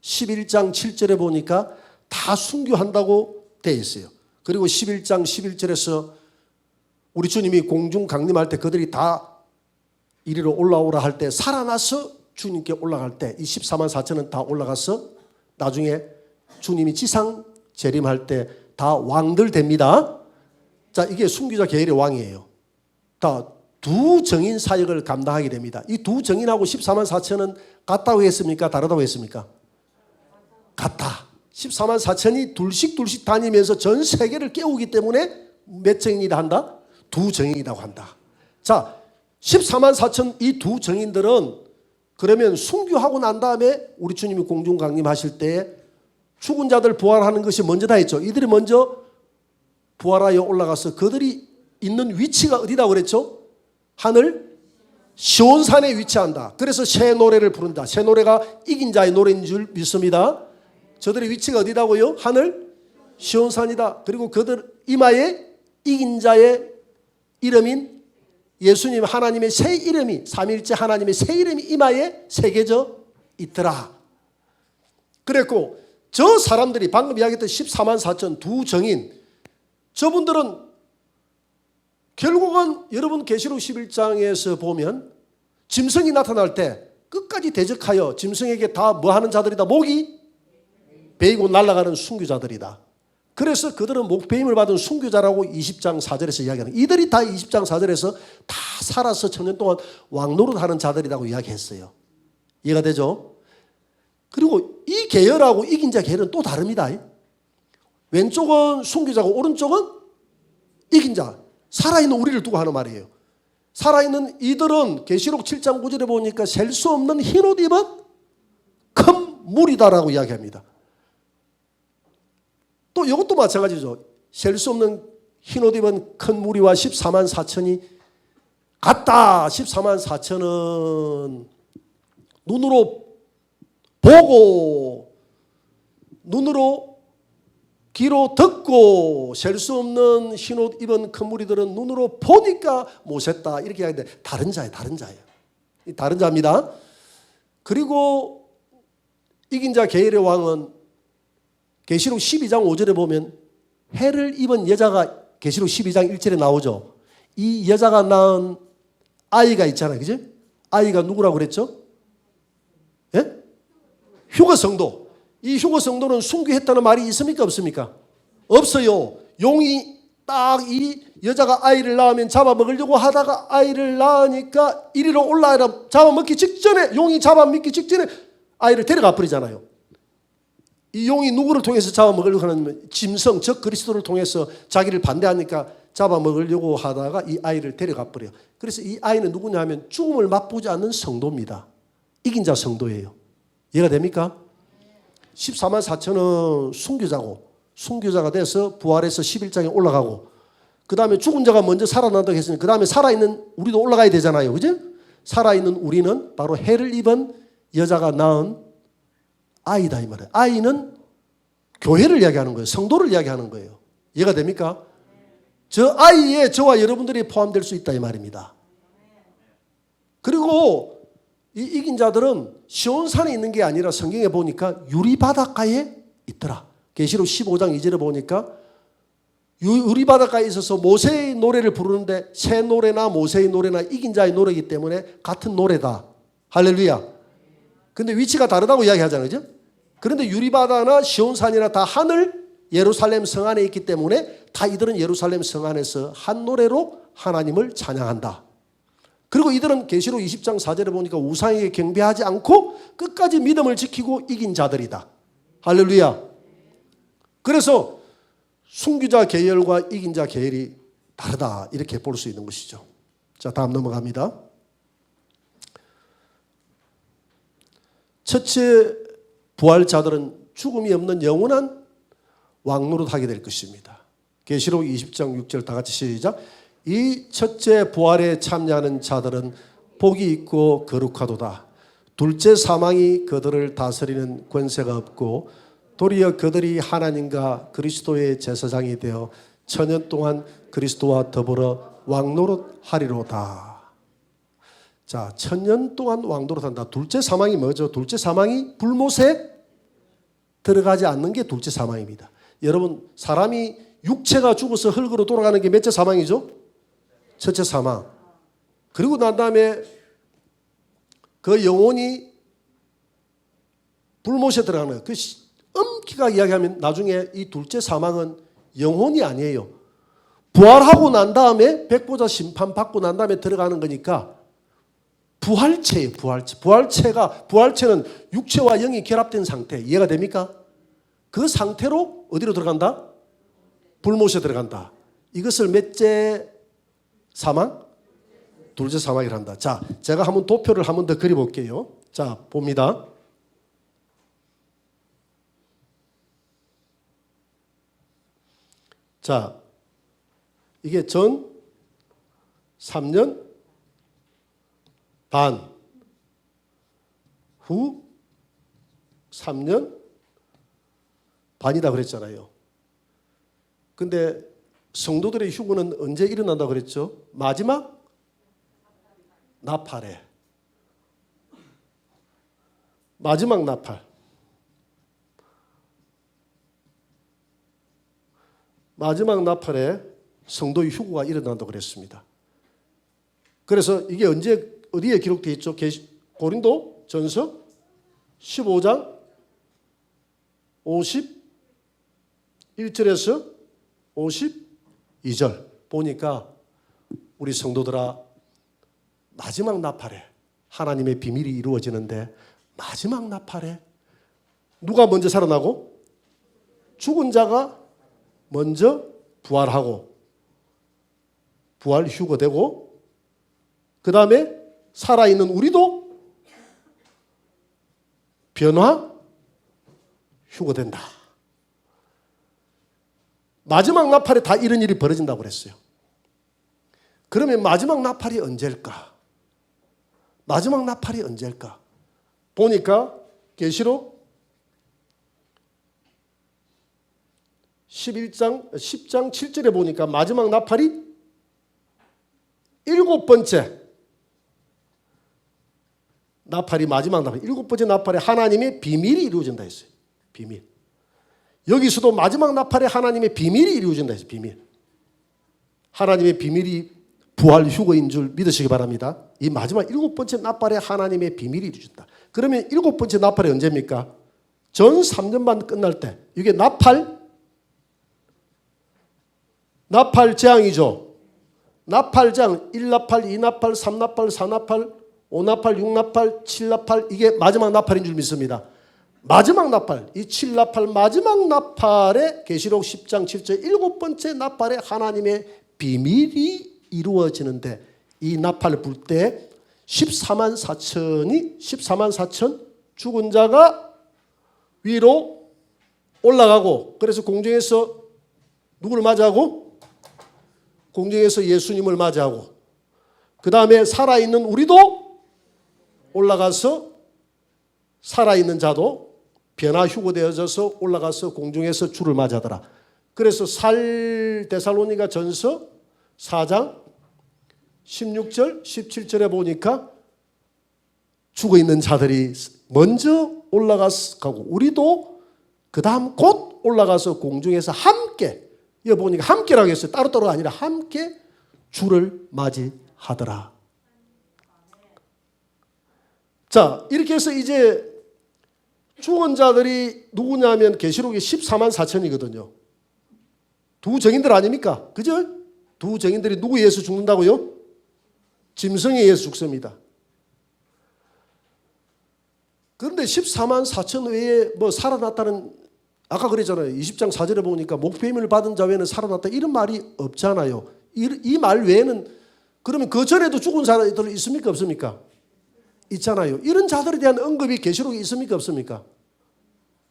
11장 7절에 보니까 다 순교한다고 되어 있어요. 그리고 11장 11절에서 우리 주님이 공중 강림할 때 그들이 다 이리로 올라오라 할 때 살아나서 주님께 올라갈 때 이 14만 4천은 다 올라가서 나중에 주님이 지상 재림할 때 다 왕들 됩니다. 자, 이게 순교자 계열의 왕이에요. 다 두 정인 사역을 감당하게 됩니다. 이 두 정인하고 14만 4천은 같다고 했습니까? 다르다고 했습니까? 같다. 14만 4천이 둘씩 다니면서 전 세계를 깨우기 때문에 몇 정인이다 한다? 두 정인이라고 한다. 자, 14만 4천 이 두 정인들은 그러면 순교하고 난 다음에 우리 주님이 공중 강림하실 때에 죽은 자들 부활하는 것이 먼저다 했죠. 이들이 먼저 부활하여 올라가서 그들이 있는 위치가 어디다 그랬죠? 하늘 시온산에 위치한다. 그래서 새 노래를 부른다. 새 노래가 이긴 자의 노래인 줄 믿습니다. 저들의 위치가 어디다고요? 하늘 시온산이다. 그리고 그들 이마에 이긴 자의 이름인 예수님 하나님의 새 이름이 삼위일체 하나님의 새 이름이 이마에 새겨져 있더라. 그랬고 저 사람들이 방금 이야기했던 14만 4천 두 정인 저분들은 결국은 여러분 계시록 11장에서 보면 짐승이 나타날 때 끝까지 대적하여 짐승에게 다 뭐하는 자들이다. 목이 베이고 날아가는 순교자들이다. 그래서 그들은 목배임을 받은 순교자라고 20장 4절에서 이야기하는 이들이 다 20장 4절에서 다 살아서 천년 동안 왕노릇하는 자들이라고 이야기했어요. 이해가 되죠? 그리고 이 계열하고 이긴 자 계열은 또 다릅니다. 왼쪽은 순교자고 오른쪽은 이긴 자. 살아있는 우리를 두고 하는 말이에요. 살아있는 이들은 계시록 7장 9절에 보니까 셀 수 없는 흰옷 입은 큰 물이다라고 이야기합니다. 또 이것도 마찬가지죠. 셀 수 없는 흰옷 입은 큰 무리와 14만 4천이 같다. 14만 4천은 눈으로 보고 눈으로 귀로 듣고 셀 수 없는 흰옷 입은 큰 무리들은 눈으로 보니까 못했다. 이렇게 이야기하는데 다른 자예요. 다른 자예요. 다른 자입니다. 그리고 이긴 자 계열의 왕은 계시록 12장 5절에 보면 해를 입은 여자가 계시록 12장 1절에 나오죠. 이 여자가 낳은 아이가 있잖아요. 그죠? 아이가 누구라고 그랬죠? 예? 휴거 성도. 이 휴거 성도는 순교했다는 말이 있습니까? 없습니까? 없어요. 용이 딱 이 여자가 아이를 낳으면 잡아먹으려고 하다가 아이를 낳으니까 이리로 올라와라 잡아먹기 직전에, 용이 잡아먹기 직전에 아이를 데려가 버리잖아요. 이 용이 누구를 통해서 잡아먹으려고 하냐면 짐승, 즉 그리스도를 통해서 자기를 반대하니까 잡아먹으려고 하다가 이 아이를 데려가 버려요. 그래서 이 아이는 누구냐 하면 죽음을 맛보지 않는 성도입니다. 이긴 자 성도예요. 이해가 됩니까? 14만 4천은 순교자고, 순교자가 돼서 부활해서 11장에 올라가고, 그 다음에 죽은 자가 먼저 살아난다고 했으니 그 다음에 살아있는 우리도 올라가야 되잖아요. 그죠? 살아있는 우리는 바로 해를 입은 여자가 낳은 아이다 이 말이에요. 아이는 교회를 이야기하는 거예요. 성도를 이야기하는 거예요. 이해가 됩니까? 저 아이에 저와 여러분들이 포함될 수 있다 이 말입니다. 그리고 이 이긴 자들은 시온산에 있는 게 아니라 성경에 보니까 유리바닷가에 있더라. 계시록 15장 2절에 보니까 유리바닷가에 있어서 모세의 노래를 부르는데 새 노래나 모세의 노래나 이긴 자의 노래이기 때문에 같은 노래다. 할렐루야. 근데 위치가 다르다고 이야기하잖아요. 그죠? 그런데 유리바다나 시온산이나 다 하늘 예루살렘 성 안에 있기 때문에 다 이들은 예루살렘 성 안에서 한 노래로 하나님을 찬양한다. 그리고 이들은 계시록 20장 4절에 보니까 우상에게 경배하지 않고 끝까지 믿음을 지키고 이긴 자들이다. 할렐루야. 그래서 순교자 계열과 이긴 자 계열이 다르다 이렇게 볼 수 있는 것이죠. 자, 다음 넘어갑니다. 첫째 부활자들은 죽음이 없는 영원한 왕노릇하게 될 것입니다. 계시록 20장 6절 다 같이 시작. 이 첫째 부활에 참여하는 자들은 복이 있고 거룩하도다. 둘째 사망이 그들을 다스리는 권세가 없고 도리어 그들이 하나님과 그리스도의 제사장이 되어 천년 동안 그리스도와 더불어 왕노릇하리로다. 자, 천년 동안 왕노릇한다. 둘째 사망이 뭐죠? 둘째 사망이 불못에 들어가지 않는 게 둘째 사망입니다. 여러분, 사람이 육체가 죽어서 흙으로 돌아가는 게 몇째 사망이죠? 첫째 사망. 그리고 난 다음에 그 영혼이 불못에 들어가는 거예요. 그 엄격하게 이야기하면 나중에 이 둘째 사망은 영혼이 아니에요. 부활하고 난 다음에 백보자 심판 받고 난 다음에 들어가는 거니까 부활체예요. 부활체는 육체와 영이 결합된 상태. 이해가 됩니까? 그 상태로 어디로 들어간다? 불못에 들어간다. 이것을 몇째 사망? 둘째 사망이라 한다. 자, 제가 한번 도표를 한번 더 그려볼게요. 자, 봅니다. 자, 이게 전 3년 반, 후 3년 반이다 그랬잖아요. 근데 성도들의 휴거는 언제 일어난다고 그랬죠? 마지막 나팔에. 마지막 나팔. 마지막 나팔에 성도의 휴거가 일어난다고 그랬습니다. 그래서 이게 언제 어디에 기록되어 있죠? 고린도 전서 15장 51절에서 52절 보니까 우리 성도들아 마지막 나팔에 하나님의 비밀이 이루어지는데 마지막 나팔에 누가 먼저 살아나고 죽은 자가 먼저 부활하고 부활 휴거되고 그 다음에 살아있는 우리도 변화 휴거된다. 마지막 나팔에 다 이런 일이 벌어진다고 그랬어요. 그러면 마지막 나팔이 언제일까? 마지막 나팔이 언제일까? 보니까 계시록 10장 7절에 보니까 마지막 나팔이 7번째 나팔이 마지막 나팔 7번째 나팔에 하나님의 비밀이 이루어진다 했어요. 비밀. 여기서도 마지막 나팔에 하나님의 비밀이 이루어진다 했어요. 비밀. 하나님의 비밀이 부활 휴거인 줄 믿으시기 바랍니다. 이 마지막 7번째 나팔에 하나님의 비밀이 이루어진다. 그러면 7번째 나팔이 언제입니까? 전 3년 반 끝날 때. 이게 나팔 재앙이죠. 나팔장 1나팔, 2나팔, 3나팔, 4나팔, 5나팔, 6나팔, 7나팔 이게 마지막 나팔인 줄 믿습니다. 마지막 나팔, 이 7나팔 마지막 나팔에 계시록 10장 7절 7번째 나팔에 하나님의 비밀이 이루어지는데 이 나팔을 불 때 14만 4천 죽은 자가 위로 올라가고 그래서 공중에서 누구를 맞이하고? 공중에서 예수님을 맞이하고 그 다음에 살아있는 우리도 올라가서 살아있는 자도 변화 휴거되어져서 올라가서 공중에서 주를 맞이하더라. 그래서 데살로니가 전서 4장 16절 17절에 보니까 죽어있는 자들이 먼저 올라가고 우리도 그 다음 곧 올라가서 공중에서 함께 여기 보니까 함께라고 했어요. 따로따로가 아니라 함께 주를 맞이하더라. 자 이렇게 해서 이제 죽은 자들이 누구냐면 계시록이 14만 4천이거든요. 두 정인들 아닙니까? 그죠? 두 정인들이 누구에 의해서 죽는다고요? 짐승에 의해서 죽습니다. 그런데 14만 4천 외에 뭐 살아났다는 아까 그랬잖아요. 20장 4절에 보니까 목배임을 받은 자 외에는 살아났다 이런 말이 없잖아요. 이 말 외에는 그러면 그 전에도 죽은 사람들 있습니까? 없습니까? 있잖아요. 이런 자들에 대한 언급이 계시록에 있습니까? 없습니까?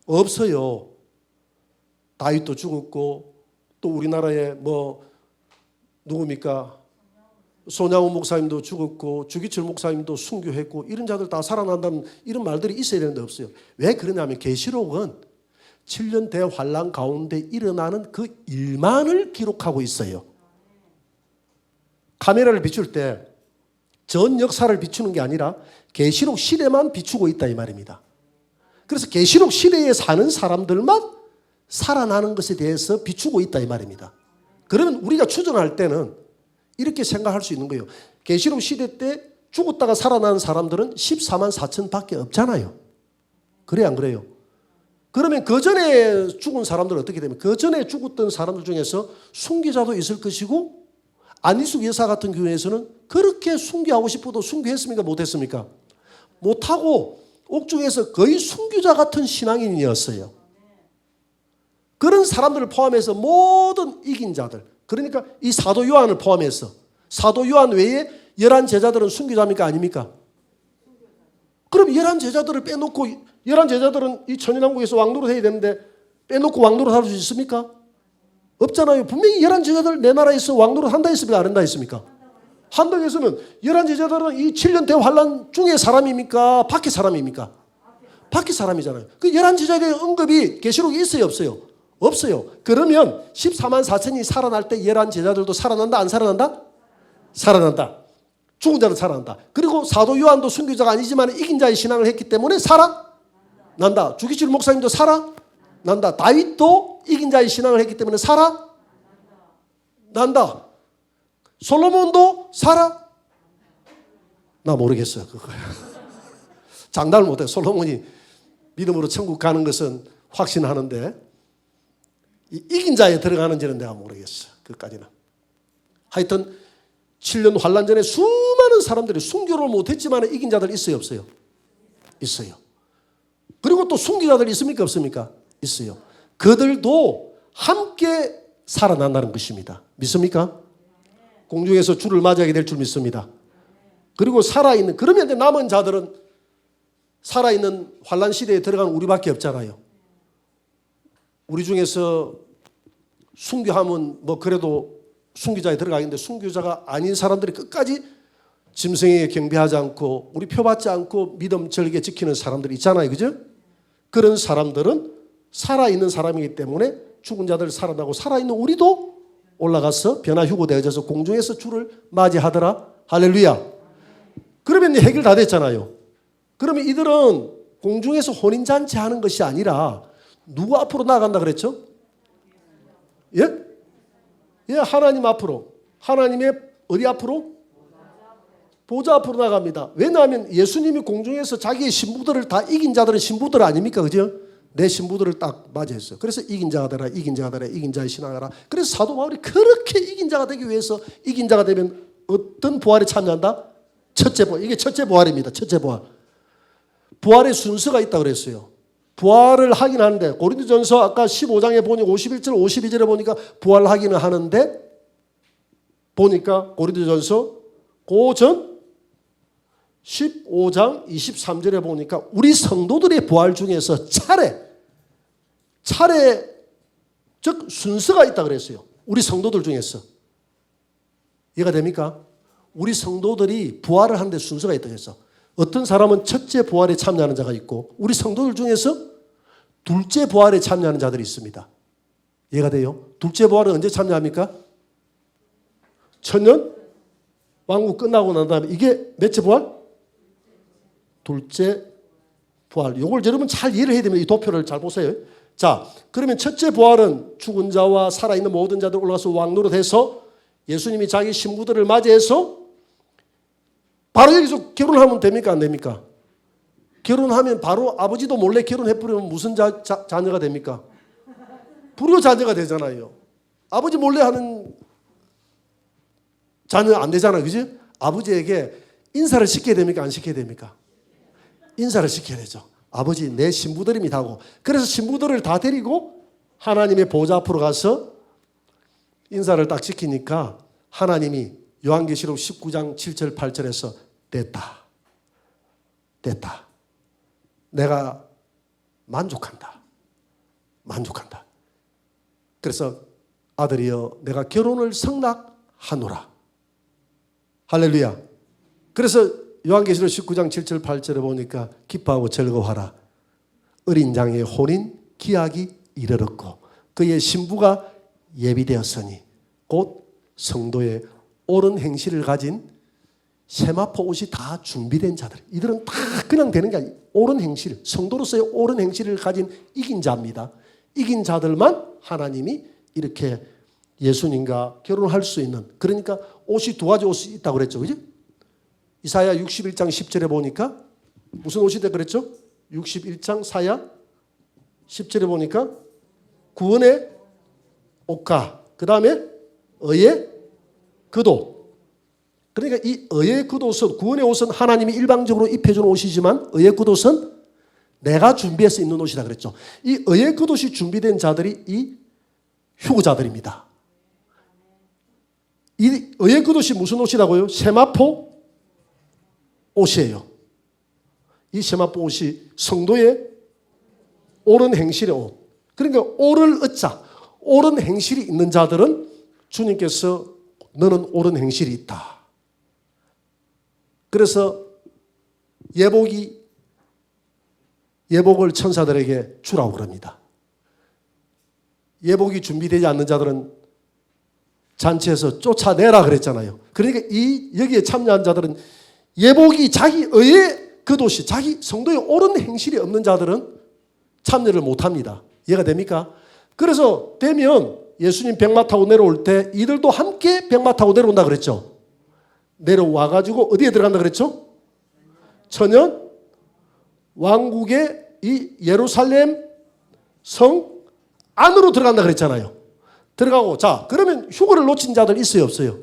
없어요. 다윗도 죽었고 또 우리나라에 뭐 누굽니까? 손양호 목사님도 죽었고 주기철 목사님도 순교했고 이런 자들 다 살아난다는 이런 말들이 있어야 되는데 없어요. 왜 그러냐면 계시록은 7년 대환란 가운데 일어나는 그 일만을 기록하고 있어요. 카메라를 비출 때 전 역사를 비추는 게 아니라 계시록 시대만 비추고 있다 이 말입니다. 그래서 계시록 시대에 사는 사람들만 살아나는 것에 대해서 비추고 있다 이 말입니다. 그러면 우리가 추정할 때는 이렇게 생각할 수 있는 거예요. 계시록 시대 때 죽었다가 살아나는 사람들은 14만 4천 밖에 없잖아요. 그래 안 그래요? 그러면 그 전에 죽은 사람들은 어떻게 되면 그 전에 죽었던 사람들 중에서 순교자도 있을 것이고 안희숙 여사 같은 경우에서는 그렇게 순교하고 싶어도 순교했습니까? 못했습니까? 못하고 옥중에서 거의 순교자 같은 신앙인이었어요. 그런 사람들을 포함해서 모든 이긴 자들 그러니까 이 사도 요한을 포함해서 사도 요한 외에 11 제자들은 순교자입니까? 아닙니까? 그럼 11 제자들을 빼놓고 11 제자들은 이 천연왕국에서 왕노릇 해야 되는데 빼놓고 왕노릇 할 수 있습니까? 없잖아요. 분명히 11 제자들 내 나라에서 왕노릇 한다 했습니까? 안 한다 했습니까? 한다고 했으면 11 제자들은 이 7년 대환란 중에 사람입니까? 밖에 사람입니까? 밖에 사람이잖아요. 그 11 제자에 대한 언급이 계시록에 있어요? 없어요? 없어요. 그러면 14만 4천이 살아날 때 11 제자들도 살아난다? 안 살아난다? 살아난다. 죽은 자는 살아난다. 그리고 사도 요한도 순교자가 아니지만 이긴 자의 신앙을 했기 때문에 살아난다. 주기철 목사님도 살아난다. 다윗도 이긴 자의 신앙을 했기 때문에 살아난다. 솔로몬도 나 모르겠어요. 그거야. 장담을 못해. 솔로몬이 믿음으로 천국 가는 것은 확신하는데 이긴 자에 들어가는지는 내가 모르겠어. 그까지는. 하여튼 7년 환란 전에 수많은 사람들이 순교를 못했지만 이긴 자들 있어요? 없어요? 있어요. 그리고 또 순교자들 있습니까? 없습니까? 있어요. 그들도 함께 살아난다는 것입니다. 믿습니까? 공중에서 주를 맞이하게 될 줄 믿습니다. 그리고 살아있는 그러면 이제 남은 자들은 살아있는 환란 시대에 들어가는 우리밖에 없잖아요. 우리 중에서 순교하면 뭐 그래도 순교자에 들어가겠는데 순교자가 아닌 사람들이 끝까지 짐승에게 경배하지 않고 우리 표받지 않고 믿음 절개 지키는 사람들이 있잖아요. 그죠? 그런 사람들은 살아있는 사람이기 때문에 죽은 자들 살아나고 살아있는 우리도 올라가서 변화 휴거되어져서 공중에서 주를 맞이하더라. 할렐루야. 그러면 해결 다 됐잖아요. 그러면 이들은 공중에서 혼인잔치 하는 것이 아니라 누구 앞으로 나아간다 그랬죠? 예? 예, 하나님 앞으로. 하나님의 어디 앞으로? 보좌 앞으로 나갑니다. 왜냐하면 예수님이 공중에서 자기의 신부들을 다 이긴 자들은 신부들 아닙니까? 그죠? 내 신부들을 딱 맞이했어요. 그래서 이긴 자가 되라, 이긴 자가 되라, 이긴 자의 신앙하라. 그래서 사도 바울이 그렇게 이긴 자가 되기 위해서 이긴 자가 되면 어떤 부활에 참여한다? 첫째 부활. 이게 첫째 부활입니다. 첫째 부활. 부활의 순서가 있다고 그랬어요. 부활을 하긴 하는데 고린도전서 아까 15장에 보니 51절 52절에 보니까 부활하기는 하는데 보니까 고린도전서 고전 15장 23절에 보니까 우리 성도들의 부활 중에서 차례 즉 순서가 있다고 그랬어요. 우리 성도들 중에서. 이해가 됩니까? 우리 성도들이 부활을 하는데 순서가 있다고 했어. 어떤 사람은 첫째 부활에 참여하는 자가 있고 우리 성도들 중에서 둘째 부활에 참여하는 자들이 있습니다. 이해가 돼요? 둘째 부활은 언제 참여합니까? 천년 왕국 끝나고 난 다음에 이게 몇째 부활? 둘째 부활. 이걸 여러분 잘 이해를 해야 됩니다. 이 도표를 잘 보세요. 자, 그러면 첫째 부활은 죽은 자와 살아있는 모든 자들 올라가서 왕노릇해서 예수님이 자기 신부들을 맞이해서 바로 여기서 결혼하면 됩니까? 안 됩니까? 결혼하면 바로 아버지도 몰래 결혼해버리면 무슨 자녀가 됩니까? 불효 자녀가 되잖아요. 아버지 몰래 하는 자녀 안 되잖아요. 그지? 아버지에게 인사를 시켜야 됩니까? 안 시켜야 됩니까? 인사를 시켜야 되죠. 아버지 내 신부들입니다 하고. 그래서 신부들을 다 데리고 하나님의 보좌 앞으로 가서 인사를 딱 시키니까 하나님이 요한계시록 19장 7절 8절에서 됐다. 내가 만족한다. 그래서 아들이여 내가 결혼을 성낙하노라. 할렐루야. 그래서 요한계시록 19장 7절 8절에 보니까 기뻐하고 즐거워하라. 어린 양의 혼인 기약이 이르렀고 그의 신부가 예비되었으니 곧 성도의 옳은 행실을 가진 세마포 옷이 다 준비된 자들. 이들은 다 그냥 되는 게 아니에요. 옳은 행실, 성도로서의 옳은 행실을 가진 이긴 자입니다. 이긴 자들만 하나님이 이렇게 예수님과 결혼할 수 있는. 그러니까 옷이 두 가지 옷이 있다고 그랬죠. 그죠? 이사야 61장 10절에 보니까 무슨 옷이 있다고 그랬죠? 61장 사야 10절에 보니까 구원의 옷과 그 다음에 의의 겉옷. 그러니까 이 의의 겉옷은 구원의 옷은 하나님이 일방적으로 입혀주는 옷이지만 의의 겉옷은 내가 준비해서 입는 옷이다 그랬죠. 이 의의 겉옷이 준비된 자들이 이 휴거자들입니다. 이 의의 겉옷이 무슨 옷이라고요? 세마포 옷이에요. 이 세마포 옷이 성도의 옳은 행실의 옷. 그러니까 옳을 얻자. 옳은 행실이 있는 자들은 주님께서 너는 옳은 행실이 있다. 그래서 예복을 천사들에게 주라고 그럽니다. 예복이 준비되지 않는 자들은 잔치에서 쫓아내라 그랬잖아요. 그러니까 여기에 참여한 자들은 예복이 자기 의의 겉옷이 자기 성도의 옳은 행실이 없는 자들은 참여를 못합니다. 이해가 됩니까? 그래서 되면 예수님 백마 타고 내려올 때 이들도 함께 백마 타고 내려온다 그랬죠. 내려와가지고 어디에 들어간다 그랬죠? 천연 왕국의 이 예루살렘 성 안으로 들어간다 그랬잖아요. 들어가고 자 그러면 휴거를 놓친 자들 있어요 없어요?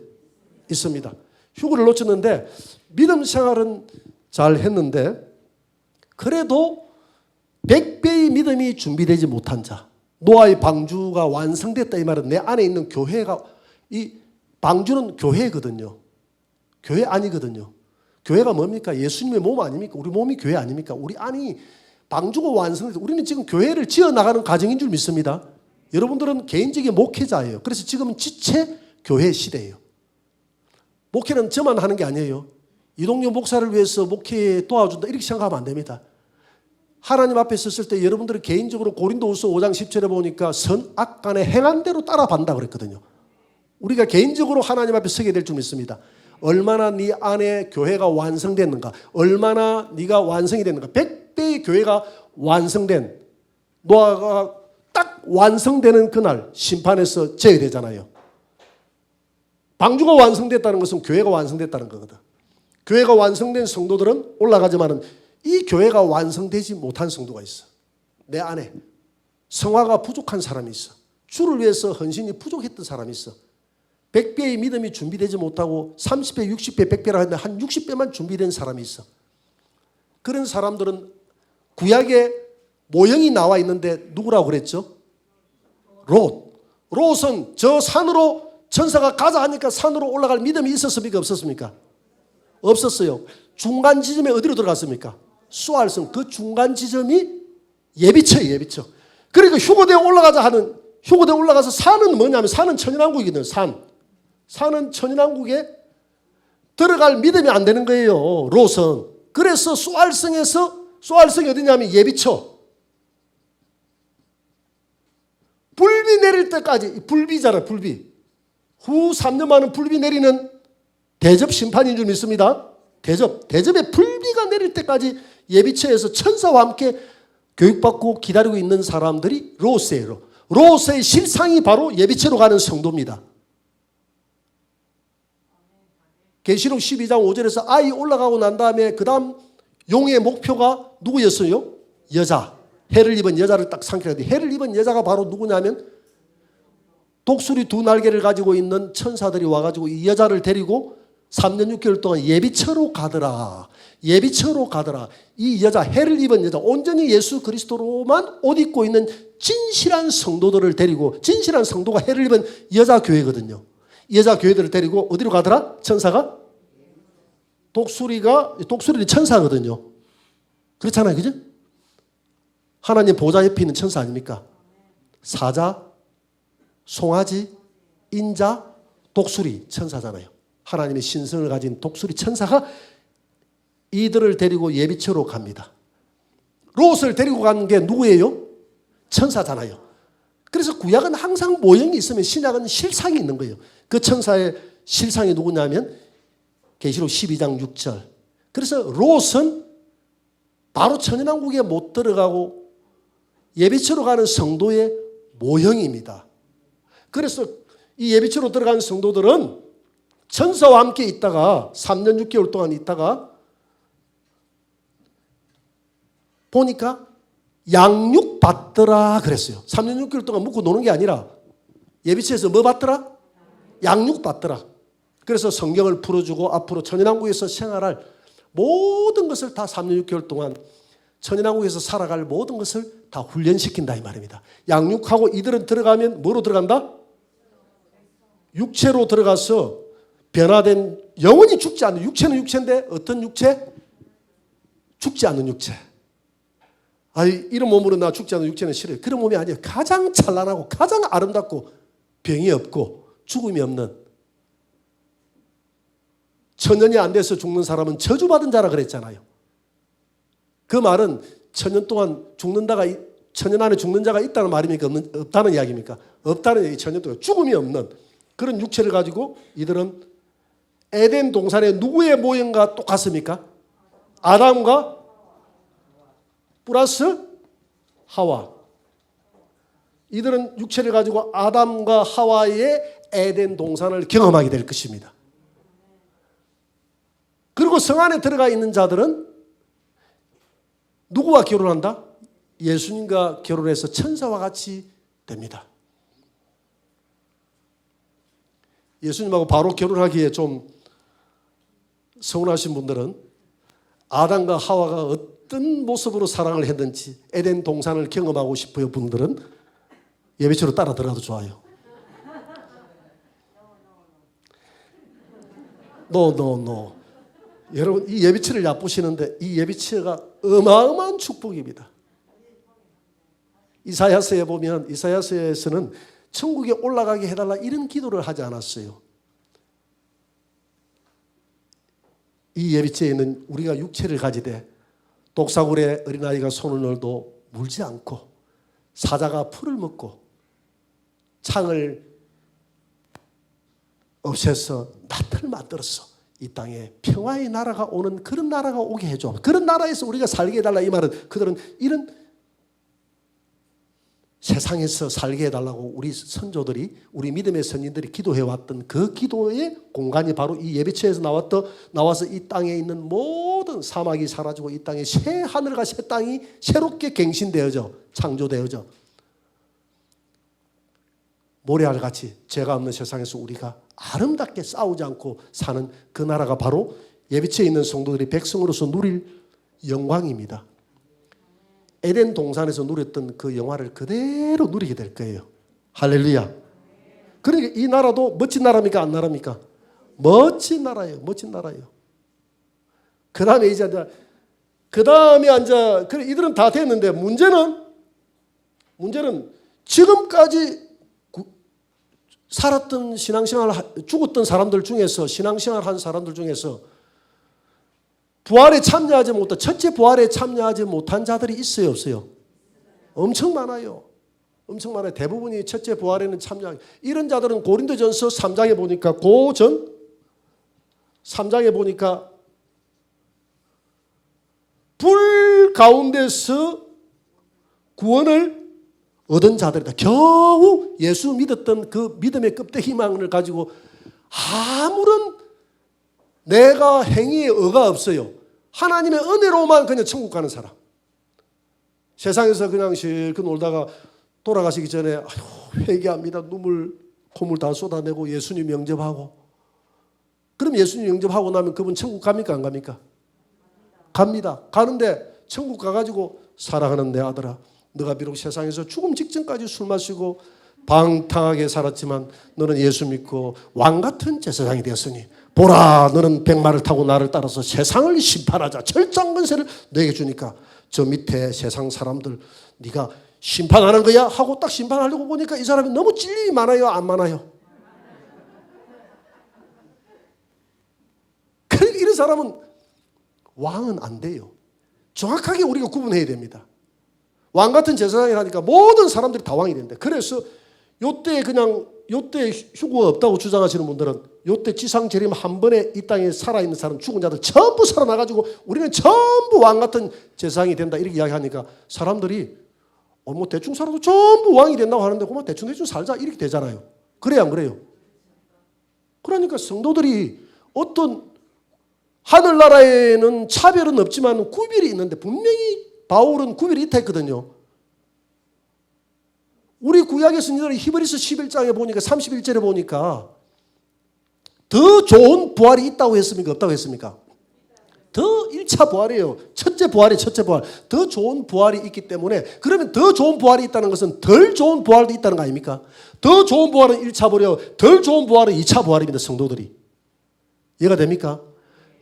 있습니다. 휴거를 놓쳤는데 믿음 생활은 잘 했는데 그래도 100배의 믿음이 준비되지 못한 자. 노아의 방주가 완성됐다 이 말은 내 안에 있는 교회가 이 방주는 교회거든요. 교회 아니거든요. 교회가 뭡니까? 예수님의 몸 아닙니까? 우리 몸이 교회 아닙니까? 우리 안이 방주가 완성돼서 우리는 지금 교회를 지어나가는 과정인 줄 믿습니다. 여러분들은 개인적인 목회자예요. 그래서 지금은 지체 교회 시대예요. 목회는 저만 하는 게 아니에요. 이동영 목사를 위해서 목회에 도와준다 이렇게 생각하면 안 됩니다. 하나님 앞에 섰을 때 여러분들은 개인적으로 고린도후서 5장 10절에 보니까 선악간에 행한 대로 따라간다 그랬거든요. 우리가 개인적으로 하나님 앞에 서게 될 줄 믿습니다. 얼마나 네 안에 교회가 완성됐는가, 얼마나 네가 완성이 됐는가. 100배의 교회가 완성된 노아가 딱 완성되는 그날 심판에서 제외되잖아요. 방주가 완성됐다는 것은 교회가 완성됐다는 거거든. 교회가 완성된 성도들은 올라가지만은 이 교회가 완성되지 못한 성도가 있어. 내 안에 성화가 부족한 사람이 있어. 주를 위해서 헌신이 부족했던 사람이 있어. 100배의 믿음이 준비되지 못하고 30배, 60배, 100배라 했는데 한 60배만 준비된 사람이 있어. 그런 사람들은 구약에 모형이 나와 있는데 누구라고 그랬죠? 롯. 롯은 저 산으로 천사가 가자 하니까 산으로 올라갈 믿음이 있었습니까? 없었습니까? 없었어요. 중간 지점에 어디로 들어갔습니까? 수알성. 그 중간 지점이 예비처예요. 예비처. 그러니까 휴거대에 올라가자 하는, 휴거대에 올라가서 산은 뭐냐면 산은 천연왕국이거든요. 산은 천연왕국에 들어갈 믿음이 안 되는 거예요. 롯은. 그래서 수알성이 어디냐면 예비처. 불비 내릴 때까지, 불비잖아, 불비. 후 3년 만은 불비 내리는 대접 심판인 줄 믿습니다. 대접에 불비가 내릴 때까지 예비처에서 천사와 함께 교육받고 기다리고 있는 사람들이 롯이에요. 롯의 실상이 바로 예비처로 가는 성도입니다. 계시록 12장 5절에서 아이 올라가고 난 다음에 그 다음 용의 목표가 누구였어요? 여자. 해를 입은 여자를 딱 상기하는데 해를 입은 여자가 바로 누구냐면 독수리 2날개를 가지고 있는 천사들이 와가지고 이 여자를 데리고 3년 6개월 동안 예비처로 가더라. 예비처로 가더라. 이 여자, 해를 입은 여자, 온전히 예수 그리스도로만 옷 입고 있는 진실한 성도들을 데리고, 진실한 성도가 해를 입은 여자 교회거든요. 여자 교회들을 데리고 어디로 가더라? 천사가? 독수리는 천사거든요. 그렇잖아요. 그죠? 하나님 보좌 옆에 있는 천사 아닙니까? 사자, 송아지, 인자, 독수리 천사잖아요. 하나님의 신성을 가진 독수리 천사가 이들을 데리고 예비처로 갑니다. 롯을 데리고 가는 게 누구예요? 천사잖아요. 그래서 구약은 항상 모형이 있으면 신약은 실상이 있는 거예요. 그 천사의 실상이 누구냐면 계시록 12장 6절. 그래서 롯은 바로 천연왕국에 못 들어가고 예비처로 가는 성도의 모형입니다. 그래서 이 예비처로 들어간 성도들은 천사와 함께 있다가 3년 6개월 동안 있다가 보니까 양육 받더라 그랬어요. 3년 6개월 동안 묵고 노는 게 아니라 예비처에서 뭐 받더라? 양육 받더라. 그래서 성경을 풀어주고 앞으로 천연왕국에서 생활할 모든 것을 다 3년 6개월 동안 천연왕국에서 살아갈 모든 것을 다 훈련시킨다 이 말입니다. 양육하고 이들은 들어가면 뭐로 들어간다? 육체로 들어가서 변화된 영원히 죽지 않는 육체는 육체인데 어떤 육체? 죽지 않는 육체. 이런 몸으로 나 죽지 않는 육체는 싫어요. 그런 몸이 아니에요. 가장 찬란하고 가장 아름답고 병이 없고 죽음이 없는 천년이 안 돼서 죽는 사람은 저주받은 자라 그랬잖아요. 그 말은 천년 동안 죽는다가 천년 안에 죽는 자가 있다는 말입니까? 없다는 이야기입니까? 없다는 얘기. 천년 동안 죽음이 없는 그런 육체를 가지고 이들은 에덴 동산에 누구의 모형과 똑같습니까? 아담과 플러스 하와. 이들은 육체를 가지고 아담과 하와의 에덴 동산을 경험하게 될 것입니다. 그리고 성 안에 들어가 있는 자들은 누구와 결혼한다? 예수님과 결혼해서 천사와 같이 됩니다. 예수님하고 바로 결혼하기에 좀 서운하신 분들은 아담과 하와가 어떤 모습으로 사랑을 했는지 에덴 동산을 경험하고 싶어요 분들은 예배처로 따라 들어가도 좋아요. No. 여러분 이 예비처를 얕보시는데 이 예비처가 어마어마한 축복입니다. 이사야서에 보면 이사야서에서는 천국에 올라가게 해달라 이런 기도를 하지 않았어요. 이 예비처에는 우리가 육체를 가지되 독사굴에 어린아이가 손을 넣어도 물지 않고 사자가 풀을 먹고 창을 없애서 낫을 만들었어. 이 땅에 평화의 나라가 오는 그런 나라가 오게 해줘. 그런 나라에서 우리가 살게 해달라 이 말은 그들은 이런 세상에서 살게 해달라고 우리 선조들이, 우리 믿음의 선진들이 기도해왔던 그 기도의 공간이 바로 이 예배처에서 나와서 이 땅에 있는 모든 사막이 사라지고 이 땅에 새 하늘과 새 땅이 새롭게 갱신되어져 창조되어져 모래알같이 죄가 없는 세상에서 우리가 아름답게 싸우지 않고 사는 그 나라가 바로 예배처에 있는 성도들이 백성으로서 누릴 영광입니다. 에덴 동산에서 누렸던 그 영화를 그대로 누리게 될 거예요. 할렐루야. 그러니까 이 나라도 멋진 나라입니까? 안 나라입니까? 멋진 나라예요. 멋진 나라예요. 그 다음에 그래, 이들은 다 됐는데 문제는 지금까지 살았던 죽었던 사람들 중에서 신앙생활 한 사람들 중에서 부활에 참여하지 못한, 첫째 부활에 참여하지 못한 자들이 있어요, 없어요? 엄청 많아요. 엄청 많아요. 대부분이 첫째 부활에는 참여하기. 이런 자들은 고린도전서 3장에 보니까 고전 3장에 보니까 불 가운데서 구원을 얻은 자들이다. 겨우 예수 믿었던 그 믿음의 끝대 희망을 가지고 아무런 내가 행위에 의가 없어요. 하나님의 은혜로만 그냥 천국 가는 사람. 세상에서 그냥 실컷 놀다가 돌아가시기 전에 아유, 회개합니다. 콧물 다 쏟아내고 예수님 영접하고. 그럼 예수님 영접하고 나면 그분 천국 갑니까? 안 갑니까? 갑니다. 가는데 천국 가가지고 사랑하는 내 아들아, 너가 비록 세상에서 죽음 직전까지 술 마시고 방탕하게 살았지만 너는 예수 믿고 왕같은 제사장이 되었으니 보라, 너는 백마를 타고 나를 따라서 세상을 심판하자. 철장 권세를 너에게 주니까 저 밑에 세상 사람들 네가 심판하는 거야? 하고 딱 심판하려고 보니까 이 사람이 너무 찔림이 많아요? 안 많아요? 그러니까 이런 사람은 왕은 안 돼요. 정확하게 우리가 구분해야 됩니다. 왕 같은 제사장이라니까 모든 사람들이 다 왕이 된대. 그래서 요때 휴거가 없다고 주장하시는 분들은 요때 지상 재림 한 번에 이 땅에 살아있는 사람, 죽은 자들 전부 살아나가지고 우리는 전부 왕 같은 제사장이 된다 이렇게 이야기하니까 사람들이 뭐 대충 살아도 전부 왕이 된다고 하는데 그만 대충 살자 이렇게 되잖아요. 그래요, 안 그래요? 그러니까 성도들이 어떤 하늘나라에는 차별은 없지만 구별이 있는데 분명히 바울은 구별이 있다 했거든요. 우리 구약의 선지자들 히브리서 11장에 보니까 31절에 보니까 더 좋은 부활이 있다고 했습니까? 없다고 했습니까? 더 1차 부활이에요. 첫째 부활이 첫째 부활. 더 좋은 부활이 있기 때문에 그러면 더 좋은 부활이 있다는 것은 덜 좋은 부활도 있다는 거 아닙니까? 더 좋은 부활은 1차 부활이요. 덜 좋은 부활은 2차 부활입니다. 성도들이. 이해가 됩니까?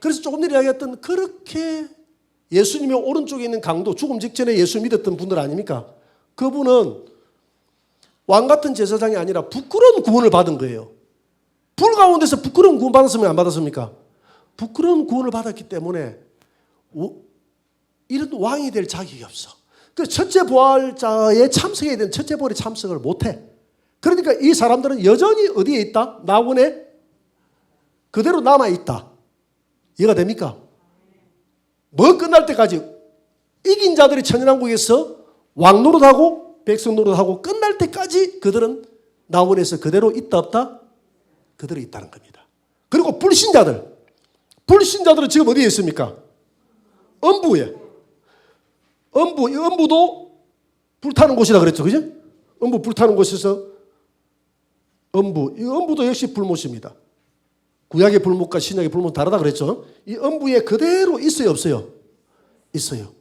그래서 조금 전에 이야기했던 그렇게 예수님의 오른쪽에 있는 강도, 죽음 직전에 예수 믿었던 분들 아닙니까? 그분은 왕 같은 제사장이 아니라 부끄러운 구원을 받은 거예요. 불 가운데서 부끄러운 구원 받았습니까? 안 받았습니까? 부끄러운 구원을 받았기 때문에 이런 왕이 될 자격이 없어. 그 첫째 부활자에 참석해야 되는 첫째 부활에 참석을 못해. 그러니까 이 사람들은 여전히 어디에 있다? 낙원에 그대로 남아있다. 이해가 됩니까? 뭐 끝날 때까지 이긴 자들이 천연왕국에서 왕 노릇하고 백성 노릇하고 끝날 때까지 그들은 낙원에서 그대로 있다 없다? 그대로 있다는 겁니다. 그리고 불신자들은 지금 어디에 있습니까? 음부에. 음부도 불타는 곳이라 그랬죠. 그죠? 음부 불타는 곳에서 음부도 역시 불못입니다. 구약의 불못과 신약의 불못 다르다 그랬죠. 이 음부에 그대로 있어요, 없어요? 있어요.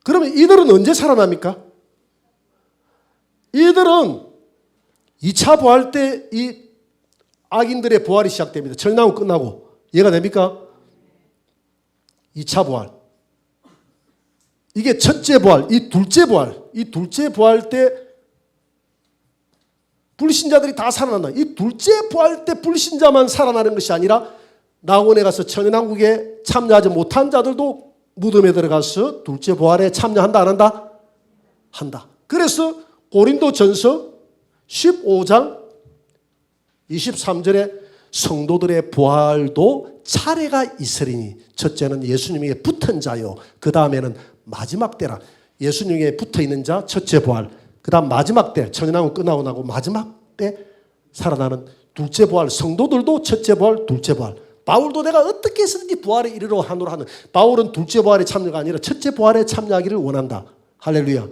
그러면 이들은 언제 살아납니까? 이들은 2차 부활 때 이 악인들의 부활이 시작됩니다. 천년왕국 끝나고. 이해가 됩니까? 2차 부활. 이게 첫째 부활, 이 둘째 부활 때 불신자들이 다 살아난다. 이 둘째 부활 때 불신자만 살아나는 것이 아니라 낙원에 가서 천연왕국에 참여하지 못한 자들도 무덤에 들어가서 둘째 부활에 참여한다 안 한다? 한다. 그래서 고린도전서 15장 23절에 성도들의 부활도 차례가 있으리니 첫째는 예수님에게 붙은 자요 그 다음에는 마지막 때라. 예수님에게 붙어있는 자 첫째 부활, 그 다음 마지막 때 천연왕국 끝나고 나고 마지막 때 살아나는 둘째 부활. 성도들도 첫째 부활, 둘째 부활. 바울도 내가 어떻게 해서든지 부활에 이르러 하노라 하는, 바울은 둘째 부활에 참여가 아니라 첫째 부활에 참여하기를 원한다. 할렐루야.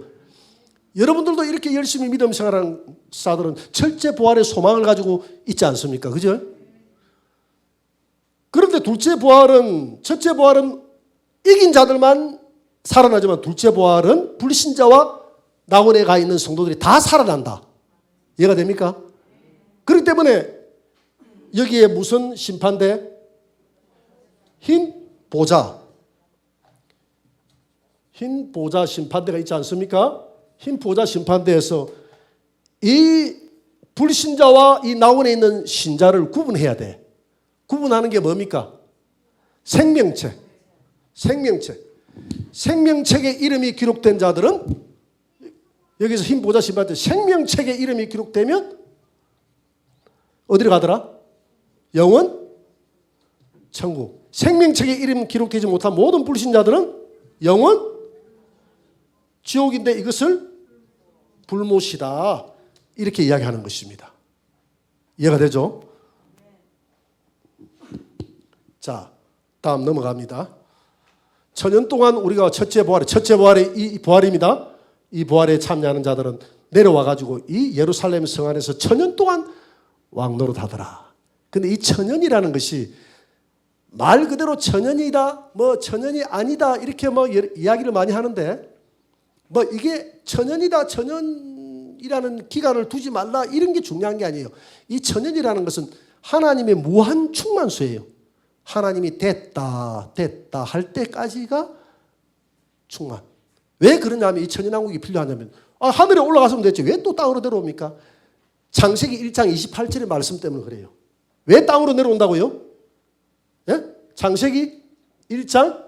여러분들도 이렇게 열심히 믿음 생활하는 사들은 첫째 부활의 소망을 가지고 있지 않습니까? 그죠? 그런데 둘째 부활은, 첫째 부활은 이긴 자들만 살아나지만 둘째 부활은 불신자와 낙원에 가 있는 성도들이 다 살아난다. 이해가 됩니까? 그렇기 때문에 여기에 무슨 심판대? 흰 보좌. 흰 보좌 심판대가 있지 않습니까? 흰 보좌 심판대에서 이 불신자와 이 낙원에 있는 신자를 구분해야 돼. 구분하는 게 뭡니까? 생명책. 생명책. 생명책에 이름이 기록된 자들은 여기서 흰 보좌 심판대 생명책에 이름이 기록되면 어디로 가더라? 영원 천국. 생명책에 이름 기록되지 못한 모든 불신자들은 영원 지옥인데 이것을 불못이다. 이렇게 이야기하는 것입니다. 이해가 되죠? 자, 다음 넘어갑니다. 천년 동안 우리가 첫째 부활이 이 부활입니다. 이 부활에 참여하는 자들은 내려와 가지고 이 예루살렘 성 안에서 천년 동안 왕노릇 하더라. 근데 이 천년이라는 것이 말 그대로 천년이다, 뭐 천년이 아니다 이렇게 뭐 이야기를 많이 하는데 뭐 이게 천년이다, 천년이라는 기간을 두지 말라 이런 게 중요한 게 아니에요. 이 천년이라는 것은 하나님의 무한 충만수예요. 하나님이 됐다 할 때까지가 충만. 왜 그러냐면 이 천년왕국이 필요하냐면 하늘에 올라갔으면 됐지 왜 또 땅으로 내려옵니까? 창세기 1장 28절의 말씀 때문에 그래요. 왜 땅으로 내려온다고요? 예? 창세기 1장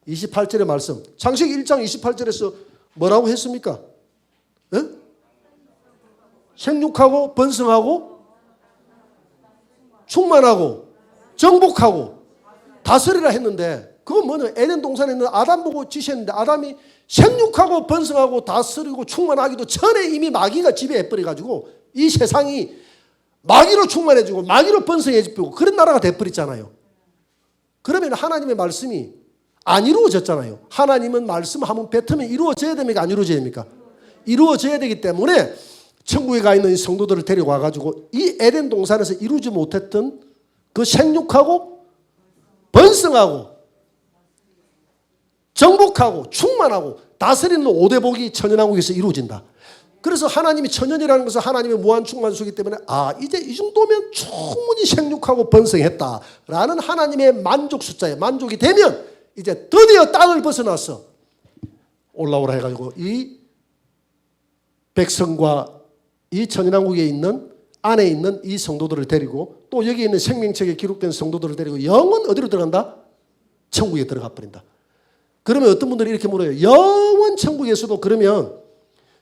28절의 말씀. 창세기 1장 28절에서 뭐라고 했습니까? 예? 생육하고 번성하고 충만하고 정복하고 다스리라 했는데 그건 뭐냐? 에덴 동산에 있는 아담 보고 지시했는데 아담이 생육하고 번성하고 다스리고 충만하기도 전에 이미 마귀가 지배해버려가지고 이 세상이 마귀로 충만해지고 마귀로 번성해지고 그런 나라가 돼버렸잖아요. 그러면 하나님의 말씀이 안 이루어졌잖아요. 하나님은 말씀하면 뱉으면 이루어져야 됩니까? 안 이루어져야 됩니까? 이루어져야 되기 때문에 천국에 가 있는 성도들을 데려와 가지고 이 에덴 동산에서 이루지 못했던 그 생육하고 번성하고 정복하고 충만하고 다스리는 5대 복이 천연왕국에서 이루어진다. 그래서 하나님이 천연이라는 것은 하나님의 무한 충만수이기 때문에 이제 이 정도면 충분히 생육하고 번성했다라는 하나님의 만족 숫자에 만족이 되면 이제 드디어 땅을 벗어나서 올라오라 해가지고 이 백성과 이 천연왕국에 있는 안에 있는 이 성도들을 데리고 또 여기 있는 생명책에 기록된 성도들을 데리고 영원 어디로 들어간다? 천국에 들어가 버린다. 그러면 어떤 분들이 이렇게 물어요. 영원 천국에서도 그러면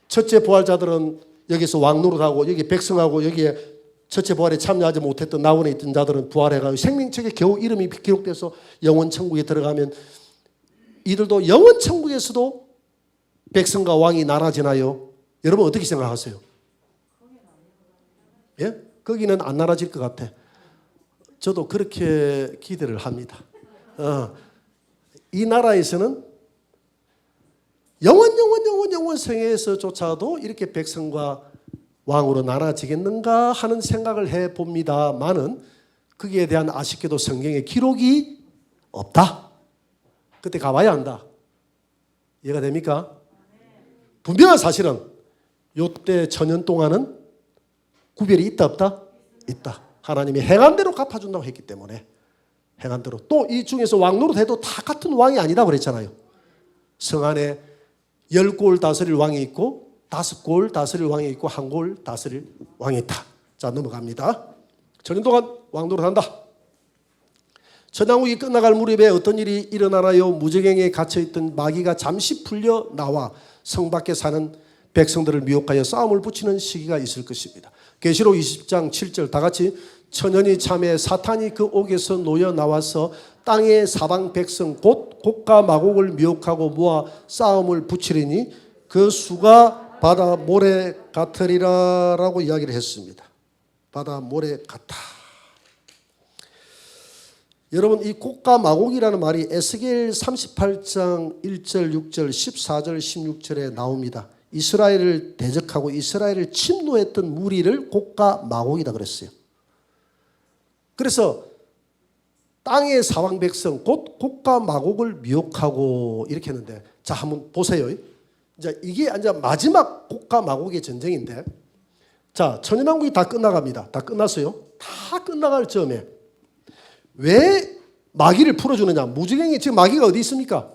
첫째 부활자들은 여기서 왕노릇하고 여기 백성하고 여기에 첫째 부활에 참여하지 못했던 낙원에 있던 자들은 부활해가지고 생명책에 겨우 이름이 기록돼서 영원 천국에 들어가면 이들도 영원 천국에서도 백성과 왕이 나눠지나요? 여러분 어떻게 생각하세요? 예? 거기는 안 나눠질 것 같아. 저도 그렇게 기대를 합니다. 이 나라에서는 영원 생에서조차도 이렇게 백성과 왕으로 나눠지겠는가 하는 생각을 해봅니다만은 거기에 대한 아쉽게도 성경에 기록이 없다. 그때 가봐야 한다. 이해가 됩니까? 분명한 사실은 요때 천년 동안은 구별이 있다 없다? 있다. 하나님이 행한대로 갚아준다고 했기 때문에 행한대로. 또 이 중에서 왕노릇 해도 다 같은 왕이 아니다 그랬잖아요. 성 안에 10골 다스릴 왕이 있고 5골 다스릴 왕이 있고 1골 다스릴 왕이 있다. 자, 넘어갑니다. 천년 동안 왕노릇 한다. 천왕국이 끝나갈 무렵에 어떤 일이 일어나나요? 무저갱에 갇혀있던 마귀가 잠시 풀려 나와 성 밖에 사는 백성들을 미혹하여 싸움을 붙이는 시기가 있을 것입니다. 계시록 20장 7절 다 같이 천년이 참에 사탄이 그 옥에서 놓여 나와서 땅의 사방 백성 곧 곡과 마곡을 미혹하고 모아 싸움을 붙이리니 그 수가 바다 모래 같으리라 라고 이야기를 했습니다. 바다 모래 같아. 여러분, 이 곡과 마곡이라는 말이 에스겔 38장 1절, 6절, 14절, 16절에 나옵니다. 이스라엘을 대적하고 이스라엘을 침노했던 무리를 곡과 마곡이다 그랬어요. 그래서 땅의 사방 백성 곧 곡과 마곡을 미혹하고 이렇게 했는데, 자 한번 보세요. 이제 이게 이제 마지막 곡과 마곡의 전쟁인데, 자 천연왕국이 다 끝나갑니다. 다 끝났어요. 다 끝나갈 즈음에 왜 마귀를 풀어주느냐? 무지갱이, 지금 마귀가 어디 있습니까?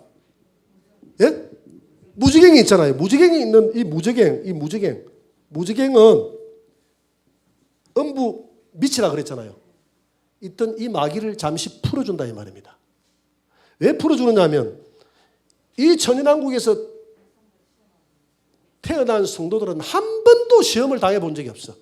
예? 무지갱이 있잖아요. 무지갱이 있는 이 무지갱은 음부 밑이라 그랬잖아요. 있던 이 마귀를 잠시 풀어준다 이 말입니다. 왜 풀어주느냐면 이 천연왕국에서 태어난 성도들은 한 번도 시험을 당해본 적이 없어.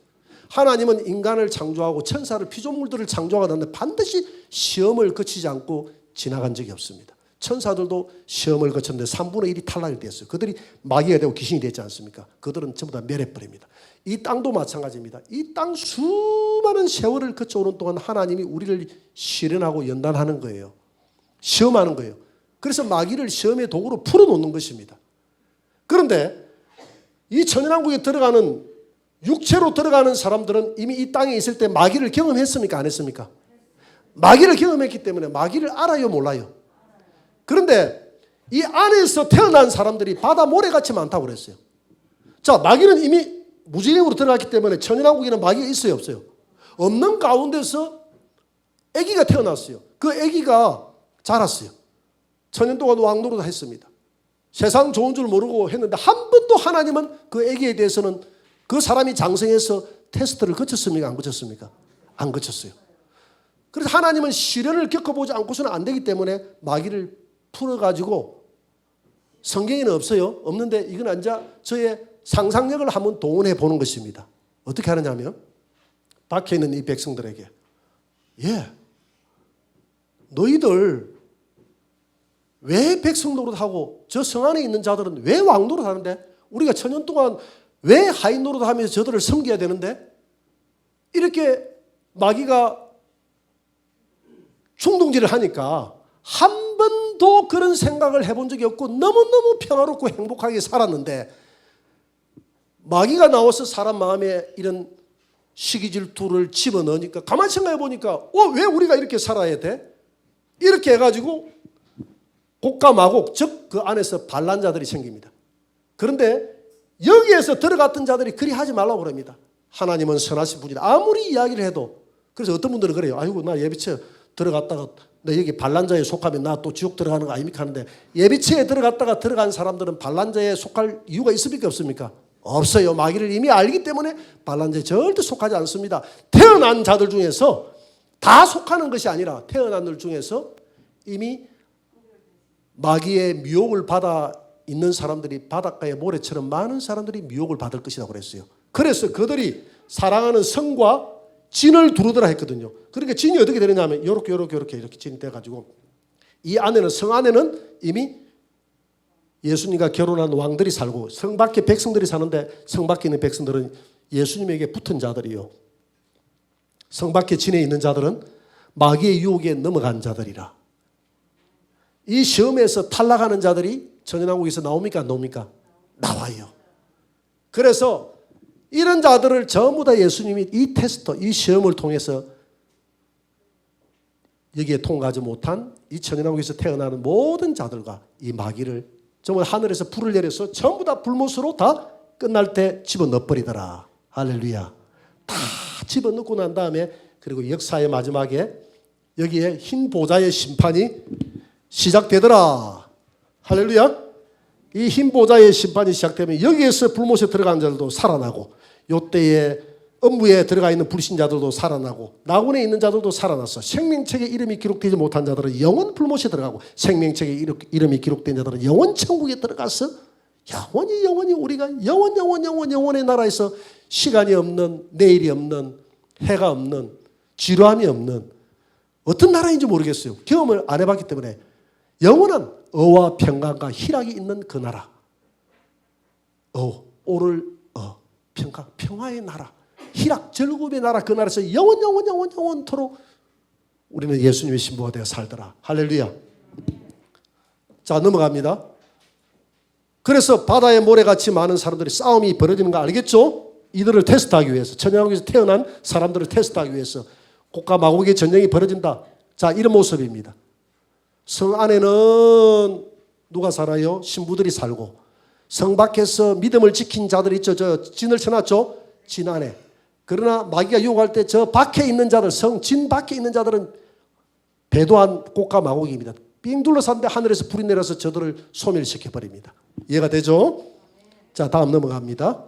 하나님은 인간을 창조하고 천사를 피조물들을 창조하는데 반드시 시험을 거치지 않고 지나간 적이 없습니다. 천사들도 시험을 거쳤는데 3분의 1이 탈락이 됐어요. 그들이 마귀가 되고 귀신이 되지 않습니까? 그들은 전부 다 멸해버립니다. 이 땅도 마찬가지입니다. 이 땅 수많은 세월을 거쳐오는 동안 하나님이 우리를 시련하고 연단하는 거예요. 시험하는 거예요. 그래서 마귀를 시험의 도구로 풀어놓는 것입니다. 그런데 이 천연왕국에 들어가는 육체로 들어가는 사람들은 이미 이 땅에 있을 때 마귀를 경험했습니까? 안 했습니까? 마귀를 경험했기 때문에 마귀를 알아요, 몰라요? 그런데 이 안에서 태어난 사람들이 바다 모래같이 많다고 그랬어요. 자, 마귀는 이미 무지개으로 들어갔기 때문에 천연왕국에는 마귀가 있어요, 없어요? 없는 가운데서 아기가 태어났어요. 그 아기가 자랐어요. 천년 동안 왕노릇을 했습니다. 세상 좋은 줄 모르고 했는데 한 번도 하나님은 그 아기에 대해서는 그 사람이 장성해서 테스트를 거쳤습니까? 안 거쳤습니까? 안 거쳤어요. 그래서 하나님은 시련을 겪어보지 않고서는 안 되기 때문에 마귀를 풀어가지고, 성경에는 없어요. 없는데 이건 앉아 저의 상상력을 한번 동원해 보는 것입니다. 어떻게 하느냐면 박혀있는 이 백성들에게, 너희들 왜 백성 노릇하고 저 성 안에 있는 자들은 왜 왕 노릇하는데, 우리가 천년 동안 왜 하인 노릇하면서 저들을 섬겨야 되는데, 이렇게 마귀가 충동질을 하니까 한 번도 그런 생각을 해본 적이 없고 너무너무 평화롭고 행복하게 살았는데, 마귀가 나와서 사람 마음에 이런 시기질투를 집어넣으니까 가만히 생각해 보니까 왜 우리가 이렇게 살아야 돼? 이렇게 해가지고 곡과 마곡, 즉 그 안에서 반란자들이 생깁니다. 그런데 여기에서 들어갔던 자들이 그리 하지 말라고 그럽니다. 하나님은 선하신 분이다. 아무리 이야기를 해도. 그래서 어떤 분들은 그래요. 아이고, 나 예비체 들어갔다가 나 여기 반란자에 속하면 나 또 지옥 들어가는 거 아닙니까 하는데, 예비체에 들어갔다가 들어간 사람들은 반란자에 속할 이유가 있습니까? 없습니까? 없어요. 마귀를 이미 알기 때문에 반란자에 절대 속하지 않습니다. 태어난 자들 중에서 다 속하는 것이 아니라 태어난 들 중에서 이미 마귀의 미혹을 받아 있는 사람들이 바닷가의 모래처럼 많은 사람들이 미혹을 받을 것이라고 그랬어요. 그래서 그들이 사랑하는 성과 진을 두르더라 했거든요. 그러니까 진이 어떻게 되느냐면 이렇게 진이 돼가지고 이 안에는, 성 안에는 이미 예수님과 결혼한 왕들이 살고 성 밖에 백성들이 사는데, 성 밖에 있는 백성들은 예수님에게 붙은 자들이요, 성 밖에 진에 있는 자들은 마귀의 유혹에 넘어간 자들이라. 이 시험에서 탈락하는 자들이 천연왕국에서 나옵니까? 안 나옵니까? 나와요. 그래서 이런 자들을 전부 다 예수님이 이 테스트, 이 시험을 통해서 여기에 통과하지 못한 이 천연왕국에서 태어나는 모든 자들과 이 마귀를 정말 하늘에서 불을 내려서 전부 다 불못으로 다 끝날 때 집어넣어버리더라. 할렐루야. 다 집어넣고 난 다음에, 그리고 역사의 마지막에 여기에 흰 보좌의 심판이 시작되더라. 할렐루야. 이 흰 보좌의 심판이 시작되면 여기에서 불못에 들어간 자들도 살아나고, 요때에 음부에 들어가 있는 불신자들도 살아나고, 낙원에 있는 자들도 살아났어. 생명책에 이름이 기록되지 못한 자들은 영원 불못에 들어가고, 생명책에 이름이 기록된 자들은 영원 천국에 들어가서 영원히 우리가 영원의 나라에서 시간이 없는, 내일이 없는, 해가 없는, 지루함이 없는 어떤 나라인지 모르겠어요. 경험을 안 해봤기 때문에. 영원한 의와 평강과 희락이 있는 그 나라. 오늘 평화의 나라, 희락 즐거움의 나라, 그 나라에서 영원토록 우리는 예수님의 신부가 되어 살더라. 할렐루야. 자, 넘어갑니다. 그래서 바다의 모래같이 많은 사람들이 싸움이 벌어지는 거 알겠죠? 이들을 테스트하기 위해서, 천연왕국에서 태어난 사람들을 테스트하기 위해서 국가 마국의 전쟁이 벌어진다. 자, 이런 모습입니다. 성 안에는 누가 살아요? 신부들이 살고, 성 밖에서 믿음을 지킨 자들이 있죠. 저 진을 쳐놨죠? 진 안에. 그러나 마귀가 유혹할 때 저 밖에 있는 자들, 성 진 밖에 있는 자들은 배도한 국가 마국입니다. 삥 둘러싼데 하늘에서 불이 내려서 저들을 소멸시켜버립니다. 이해가 되죠? 자, 다음 넘어갑니다.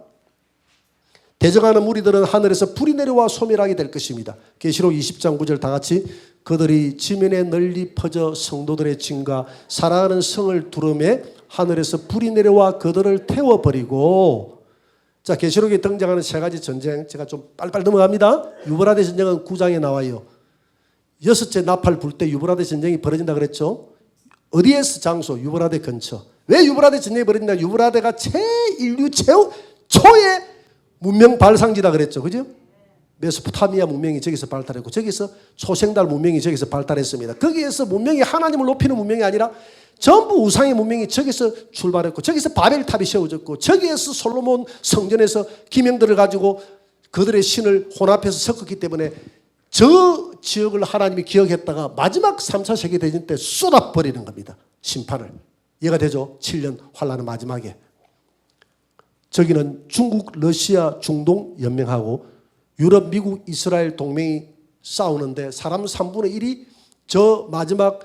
대적하는 무리들은 하늘에서 불이 내려와 소멸하게 될 것입니다. 계시록 20장 9절 다 같이 그들이 지면에 널리 퍼져 성도들의 진과 사랑하는 성을 두름에 하늘에서 불이 내려와 그들을 태워버리고. 자, 계시록에 등장하는 세 가지 전쟁, 제가 좀 빨리빨리 넘어갑니다. 유브라데 전쟁은 9장에 나와요. 6째 나팔 불 때 유브라데 전쟁이 벌어진다 그랬죠. 어디에서? 장소 유브라데 근처. 왜 유브라데 전쟁이 벌어진다? 유브라데가 인류 초의 문명 발상지다 그랬죠. 그죠? 메소포타미아 문명이 저기서 발달했고, 저기서 초생달 문명이 저기서 발달했습니다. 거기에서 문명이 하나님을 높이는 문명이 아니라 전부 우상의 문명이 저기서 출발했고, 저기서 바벨탑이 세워졌고, 저기에서 솔로몬 성전에서 기명들을 가지고 그들의 신을 혼합해서 섞었기 때문에 저 지역을 하나님이 기억했다가 마지막 3차 세계대전 때 쏟아버리는 겁니다. 심판을. 이해가 되죠? 7년 환란의 마지막에. 저기는 중국, 러시아, 중동 연맹하고 유럽, 미국, 이스라엘 동맹이 싸우는데 사람 3분의 1이 저 마지막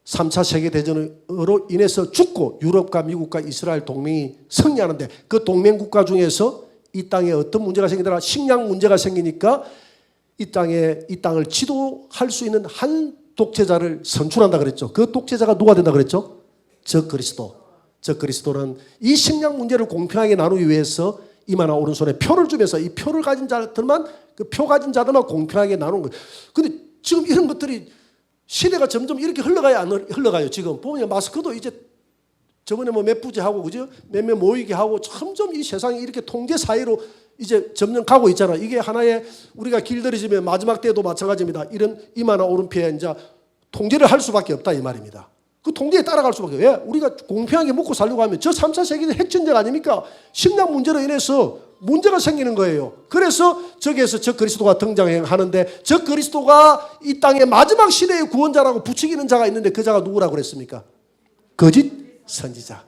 3차 세계대전으로 인해서 죽고 유럽과 미국과 이스라엘 동맹이 승리하는데 그 동맹국가 중에서 이 땅에 어떤 문제가 생기더라? 식량 문제가 생기니까 이 땅을 지도할 수 있는 한 독재자를 선출한다 그랬죠. 그 독재자가 누가 된다 그랬죠? 적그리스도. 적그리스도는 이 식량 문제를 공평하게 나누기 위해서 이마나 오른손에 표를 주면서 이 표를 가진 자들만, 그 표 가진 자들만 공평하게 나누는 거예요. 근데 지금 이런 것들이 시대가 점점 이렇게 흘러가야 안 흘러가요. 지금 보면 마스크도 이제 저번에 뭐 몇 부제 하고 그죠? 몇몇 모이게 하고 점점 이 세상이 이렇게 통제 사회로 이제 점점 가고 있잖아. 이게 하나의 우리가 길들여지면 마지막 때도 마찬가지입니다. 이런 이마나 오른표에 이제 통제를 할 수밖에 없다 이 말입니다. 그 통제에 따라갈 수밖에 없어요. 왜? 우리가 공평하게 먹고 살려고 하면 저 3차 세계대 핵전쟁 아닙니까? 식량 문제로 인해서 문제가 생기는 거예요. 그래서 저기에서 저 그리스도가 등장하는데 저 그리스도가 이 땅의 마지막 시대의 구원자라고 부추기는 자가 있는데 그 자가 누구라고 그랬습니까? 거짓 선지자.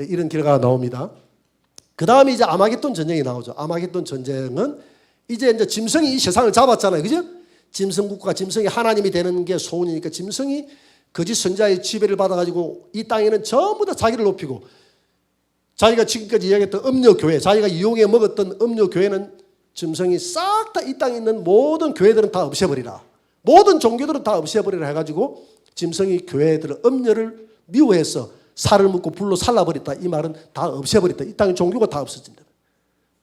이런 결과가 나옵니다. 그 다음에 이제 아마겟돈 전쟁이 나오죠. 아마겟돈 전쟁은 이제 짐승이 이 세상을 잡았잖아요. 그죠? 짐승국가, 짐승이 하나님이 되는 게 소원이니까 짐승이 거짓 선자의 지배를 받아가지고 이 땅에는 전부 다 자기를 높이고 자기가 지금까지 이야기했던 음료교회, 자기가 이용해 먹었던 음료교회는 짐승이 싹 다 이 땅에 있는 모든 교회들은 다 없애버리라. 모든 종교들은 다 없애버리라 해가지고 짐승이 교회들은 음료를 미워해서 살을 먹고 불로 살라버렸다. 이 말은 다 없애버렸다. 이 땅의 종교가 다 없어진다.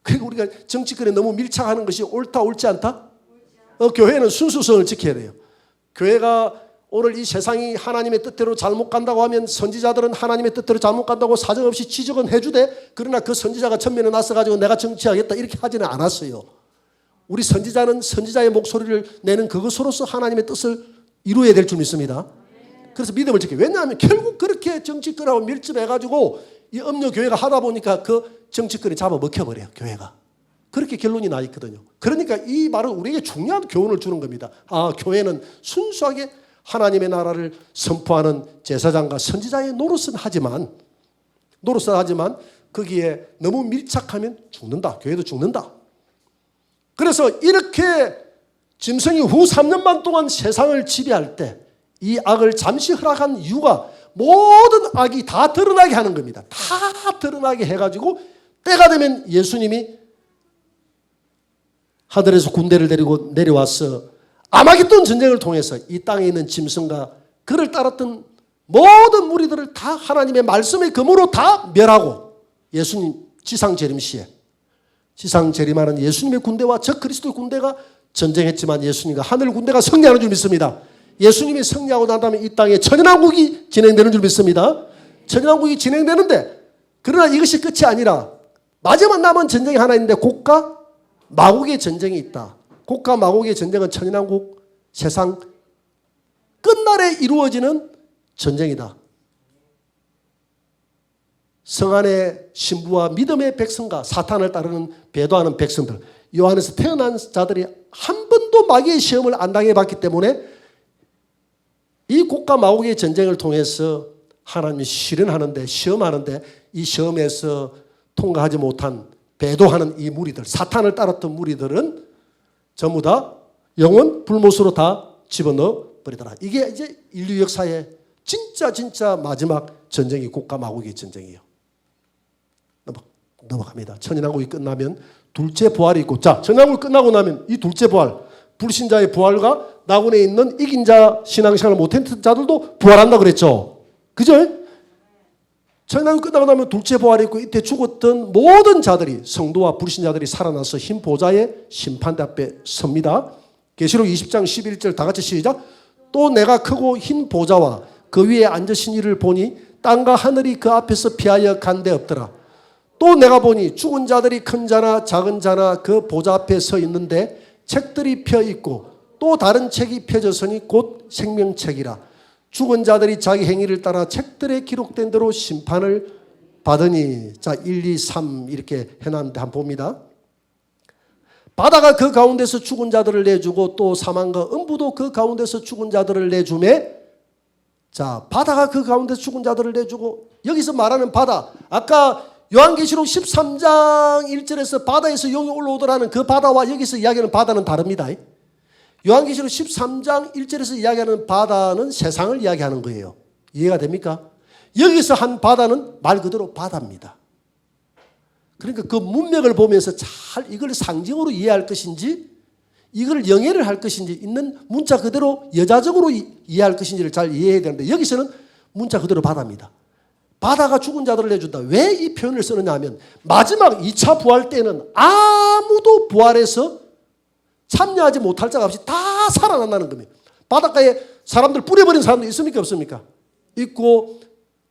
그리고 우리가 정치권에 너무 밀착하는 것이 옳다 옳지 않다? 교회는 순수성을 지켜야 돼요. 교회가 오늘 이 세상이 하나님의 뜻대로 잘못 간다고 하면 선지자들은 하나님의 뜻대로 잘못 간다고 사정없이 지적은 해주되 그러나 그 선지자가 전면에 나서가지고 내가 정치하겠다 이렇게 하지는 않았어요. 우리 선지자는 선지자의 목소리를 내는 그것으로서 하나님의 뜻을 이루어야 될 줄 믿습니다. 그래서 믿음을 지켜요. 왜냐하면 결국 그렇게 정치권하고 밀집해가지고 이 음료교회가 하다 보니까 그 정치권이 잡아먹혀버려요. 교회가. 그렇게 결론이 나 있거든요. 그러니까 이 말은 우리에게 중요한 교훈을 주는 겁니다. 아, 교회는 순수하게 하나님의 나라를 선포하는 제사장과 선지자의 노릇은 하지만 거기에 너무 밀착하면 죽는다. 교회도 죽는다. 그래서 이렇게 짐승이 후 3년 반 동안 세상을 지배할 때 이 악을 잠시 허락한 이유가 모든 악이 다 드러나게 하는 겁니다. 다 드러나게 해가지고 때가 되면 예수님이 하늘에서 군대를 데리고 내려와서 아마겟돈 전쟁을 통해서 이 땅에 있는 짐승과 그를 따랐던 모든 무리들을 다 하나님의 말씀의 검으로 다 멸하고 예수님 지상 재림시에 지상 재림하는 예수님의 군대와 적 그리스도의 군대가 전쟁했지만 예수님과 하늘 군대가 승리하는 줄 믿습니다. 예수님이 승리하고 난 다음에 이 땅에 천연왕국이 진행되는 줄 믿습니다. 천연왕국이 진행되는데 그러나 이것이 끝이 아니라 마지막 남은 전쟁이 하나 있는데 곡과 마곡의 전쟁이 있다. 곡과 마곡의 전쟁은 천인왕국 세상 끝날에 이루어지는 전쟁이다. 성 안의 신부와 믿음의 백성과 사탄을 따르는 배도하는 백성들, 이 안에서 태어난 자들이 한 번도 마귀의 시험을 안 당해봤기 때문에 이 곡과 마곡의 전쟁을 통해서 하나님이 실현하는데, 시험하는데, 이 시험에서 통과하지 못한 배도하는 이 무리들, 사탄을 따랐던 무리들은 전부 다 영원 불못으로 다 집어넣어 버리더라. 이게 이제 인류 역사의 진짜 마지막 전쟁이 곡과 마곡의 전쟁이에요. 넘어갑니다. 천인왕국이 끝나면 둘째 부활이 있고, 자, 천인왕국이 끝나고 나면 이 둘째 부활, 불신자의 부활과 나군에 있는 이긴 자, 신앙생활을 못했던 자들도 부활한다 그랬죠. 그죠? 천인왕국이 끝나고 나면 둘째 부활이 있고, 이때 죽었던 모든 자들이, 성도와 불신자들이 살아나서 흰 보좌의 심판대 앞에 섭니다. 계시록 20장 11절 다 같이 시작. 또 내가 크고 흰 보좌와 그 위에 앉으신 이를 보니 땅과 하늘이 그 앞에서 피하여 간 데 없더라. 또 내가 보니 죽은 자들이 큰 자나 작은 자나 그 보좌 앞에 서 있는데 책들이 펴 있고 또 다른 책이 펴졌으니 곧 생명책이라. 죽은 자들이 자기 행위를 따라 책들에 기록된 대로 심판을 받으니. 자, 1, 2, 3 이렇게 해놨는데 한번 봅니다. 바다가 그 가운데서 죽은 자들을 내주고 또 사망과 음부도 그 가운데서 죽은 자들을 내주매. 자, 바다가 그 가운데서 죽은 자들을 내주고, 여기서 말하는 바다, 아까 요한계시록 13장 1절에서 바다에서 용이 올라오더라는 그 바다와 여기서 이야기하는 바다는 다릅니다. 요한계시록 13장 1절에서 이야기하는 바다는 세상을 이야기하는 거예요. 이해가 됩니까? 여기서 한 바다는 말 그대로 바다입니다. 그러니까 그 문맥을 보면서 잘 이걸 상징으로 이해할 것인지, 이걸 영해를 할 것인지, 있는 문자 그대로 여자적으로 이해할 것인지를 잘 이해해야 되는데, 여기서는 문자 그대로 바다입니다. 바다가 죽은 자들을 내준다. 왜 이 표현을 쓰느냐 하면, 마지막 2차 부활 때는 아무도 부활해서 참여하지 못할 자가 없이 다 살아난다는 겁니다. 바닷가에 사람들 뿌려버린 사람도 있습니까? 없습니까? 있고,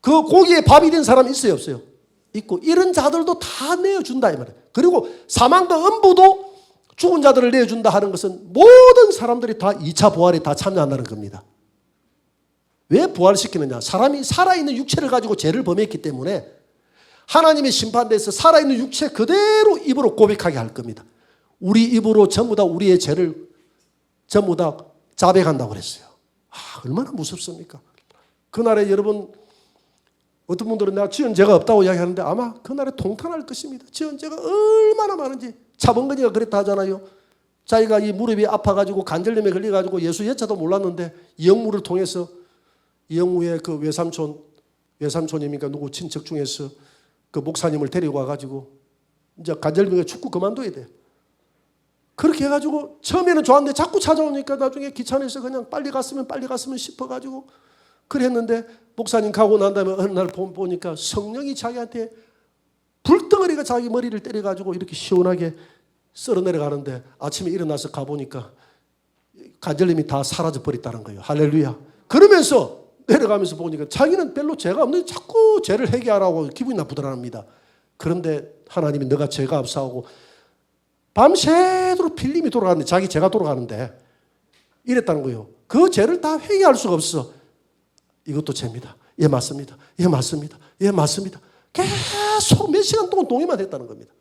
그 고기에 밥이 된 사람 있어요? 없어요? 있고, 이런 자들도 다 내어준다 이 말이에요. 그리고 사망과 음부도 죽은 자들을 내어준다 하는 것은 모든 사람들이 다 2차 부활에 다 참여한다는 겁니다. 왜 부활시키느냐? 사람이 살아있는 육체를 가지고 죄를 범했기 때문에 하나님의 심판대에서 살아있는 육체 그대로 입으로 고백하게 할 겁니다. 우리 입으로 전부 다 우리의 죄를 전부 다 자백한다고 그랬어요. 얼마나 무섭습니까? 그날에 여러분, 어떤 분들은 내가 지은 죄가 없다고 이야기하는데 아마 그날에 통탄할 것입니다. 지은 죄가 얼마나 많은지. 차범근이가 그랬다 하잖아요. 자기가 이 무릎이 아파가지고 관절염에 걸려가지고 예수 예자도 몰랐는데 이영무를 통해서, 이영무의 그 외삼촌입니까? 누구 친척 중에서 그 목사님을 데리고 와가지고 이제 관절염에 축구 그만둬야 돼. 그렇게 해가지고 처음에는 좋았는데 자꾸 찾아오니까 나중에 귀찮아서 그냥 빨리 갔으면 싶어가지고 그랬는데, 목사님 가고 난 다음에 어느 날 보니까 성령이 자기한테 불덩어리가 자기 머리를 때려가지고 이렇게 시원하게 썰어 내려가는데, 아침에 일어나서 가보니까 관절염이 다 사라져 버렸다는 거예요. 할렐루야. 그러면서 내려가면서 보니까 자기는 별로 죄가 없는데 자꾸 죄를 회개하라고 기분이 나쁘더랍니다. 그런데 하나님이 너가 죄가 없사하고 밤새도록 필름이 돌아가는데, 자기 죄가 돌아가는데 이랬다는 거예요. 그 죄를 다 회개할 수가 없어. 이것도 죄입니다. 예, 맞습니다. 예, 맞습니다. 예, 맞습니다. 계속 몇 시간 동안 동의만 했다는 겁니다.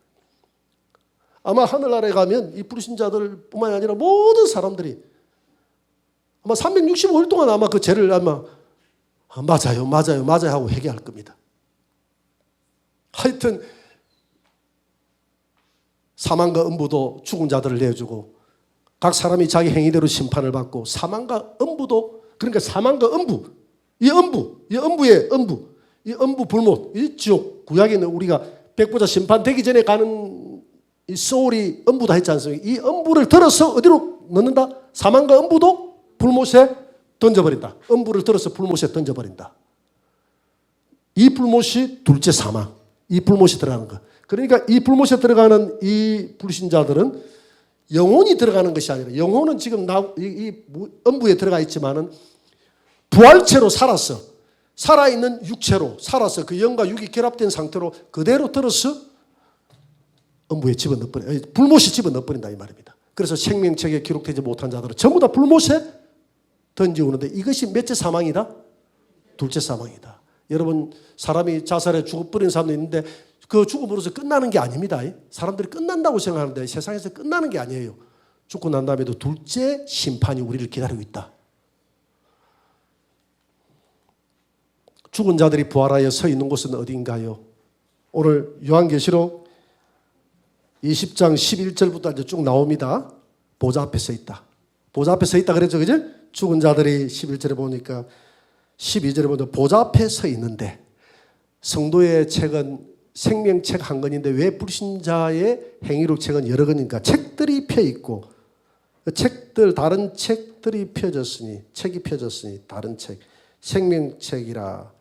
아마 하늘나라에 가면 이 불신자들 뿐만 아니라 모든 사람들이 아마 365일 동안 아마 그 죄를 아마 맞아요 하고 회개할 겁니다. 하여튼 사망과 음부도 죽은 자들을 내주고 각 사람이 자기 행위대로 심판을 받고, 사망과 음부도, 그러니까 사망과 음부, 이 음부 불못, 이 지옥, 구약에는 우리가 백보자 심판되기 전에 가는 이 소울이 음부다 했지 않습니까? 이 음부를 들어서 어디로 넣는다? 사망과 음부도 불못에 던져버린다. 음부를 들어서 불못에 던져버린다. 이 불못이 둘째 사망, 이 불못이 들어가는 거. 그러니까 이 불못에 들어가는 이 불신자들은 영혼이 들어가는 것이 아니라, 영혼은 지금 이 음부에 들어가 있지만은 부활체로 살았어. 살아있는 육체로 살아서 그 영과 육이 결합된 상태로 그대로 들어서 음부에 집어넣어버려, 불못에 집어넣어버린다 이 말입니다. 그래서 생명책에 기록되지 못한 자들은 전부 다 불못에 던지우는데 이것이 몇째 사망이다? 둘째 사망이다. 여러분 사람이 자살해 죽어버린 사람도 있는데 그 죽음으로서 끝나는 게 아닙니다. 사람들이 끝난다고 생각하는데 세상에서 끝나는 게 아니에요. 죽고 난 다음에도 둘째 심판이 우리를 기다리고 있다. 죽은 자들이 부활하여 서 있는 곳은 어디인가요? 오늘 요한계시록 20장 11절부터 이제 쭉 나옵니다. 보좌 앞에 서 있다. 보좌 앞에 서 있다 그랬죠, 그죠? 죽은 자들이 11절에 보니까 12절에 보니까 보좌 앞에 서 있는데 성도의 책은 생명책 한 권인데 왜 불신자의 행위록 책은 여러 권인가? 책들이 펴 있고 책들 다른 책들이 펴졌으니 책이 펴졌으니 다른 책 생명책이라.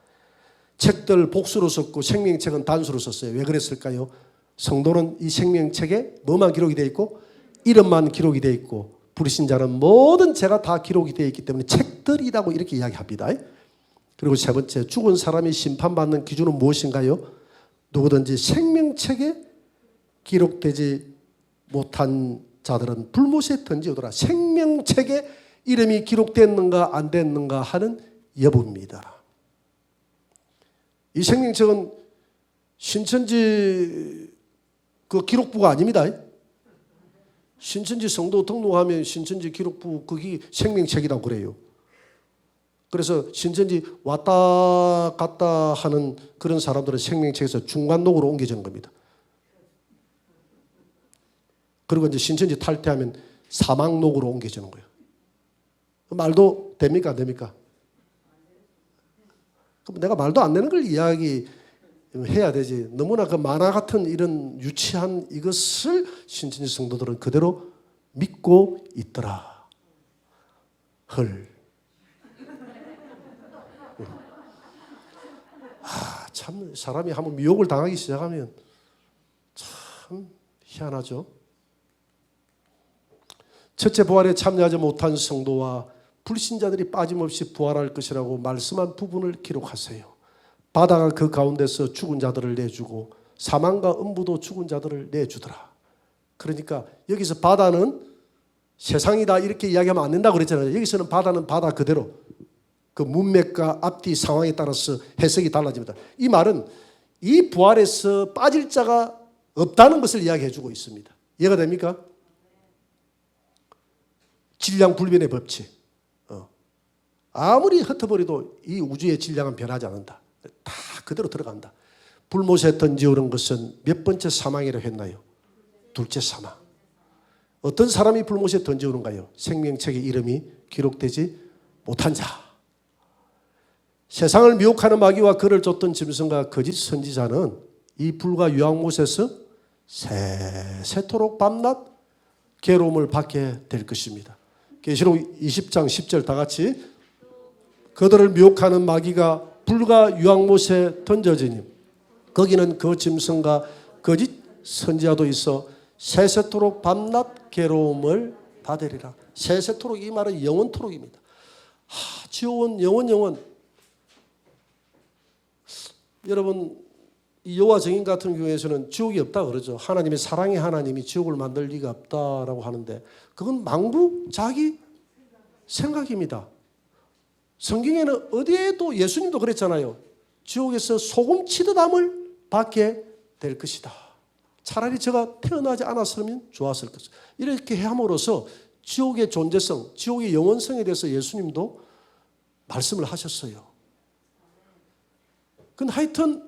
책들 복수로 썼고 생명책은 단수로 썼어요. 왜 그랬을까요? 성도는 이 생명책에 뭐만 기록이 되어 있고 이름만 기록이 되어 있고 불신자는 모든 죄가 다 기록이 되어 있기 때문에 책들이라고 이렇게 이야기합니다. 그리고 세 번째, 죽은 사람이 심판받는 기준은 무엇인가요? 누구든지 생명책에 기록되지 못한 자들은 불못에 던지오더라. 생명책에 이름이 기록됐는가 안 됐는가 하는 여부입니다. 이 생명책은 신천지 그 기록부가 아닙니다. 신천지 성도 등록하면 신천지 기록부 거기 생명책이라고 그래요. 그래서 신천지 왔다 갔다 하는 그런 사람들은 생명책에서 중간록으로 옮겨진 겁니다. 그리고 이제 신천지 탈퇴하면 사망록으로 옮겨지는 거예요. 말도 됩니까? 안 됩니까? 그럼 내가 말도 안 되는 걸 이야기해야 되지. 너무나 그 만화 같은 이런 유치한 이것을 신천지 성도들은 그대로 믿고 있더라. 헐. 참 사람이 한번 미혹을 당하기 시작하면 참 희한하죠. 첫째 부활에 참여하지 못한 성도와 불신자들이 빠짐없이 부활할 것이라고 말씀한 부분을 기록하세요. 바다가 그 가운데서 죽은 자들을 내주고 사망과 음부도 죽은 자들을 내주더라. 그러니까 여기서 바다는 세상이다 이렇게 이야기하면 안 된다고 그랬잖아요. 여기서는 바다는 바다 그대로 그 문맥과 앞뒤 상황에 따라서 해석이 달라집니다. 이 말은 이 부활에서 빠질 자가 없다는 것을 이야기해 주고 있습니다. 이해가 됩니까? 질량불변의 법칙. 아무리 흩어버려도 이 우주의 질량은 변하지 않는다. 다 그대로 들어간다. 불못에 던지오는 것은 몇 번째 사망이라고 했나요? 둘째 사망. 어떤 사람이 불못에 던지오는가요? 생명책의 이름이 기록되지 못한 자. 세상을 미혹하는 마귀와 그를 쫓던 짐승과 거짓 선지자는 이 불과 유황못에서 세세토록 밤낮 괴로움을 받게 될 것입니다. 계시록 20장 10절 다 같이 그들을 미혹하는 마귀가 불과 유황못에 던져지니 거기는 그 짐승과 거짓 선지자도 있어 세세토록 밤낮 괴로움을 받으리라. 세세토록 이 말은 영원토록입니다. 지옥은 영원. 여러분 이 여호와 증인 같은 경우에서는 지옥이 없다 그러죠. 하나님의 사랑의 하나님이 지옥을 만들 리가 없다라고 하는데 그건 망구 자기 생각입니다. 성경에는 어디에도 예수님도 그랬잖아요. 지옥에서 소금 치듯함을 받게 될 것이다. 차라리 제가 태어나지 않았으면 좋았을 것이다. 이렇게 함으로써 지옥의 존재성, 지옥의 영원성에 대해서 예수님도 말씀을 하셨어요. 근데 하여튼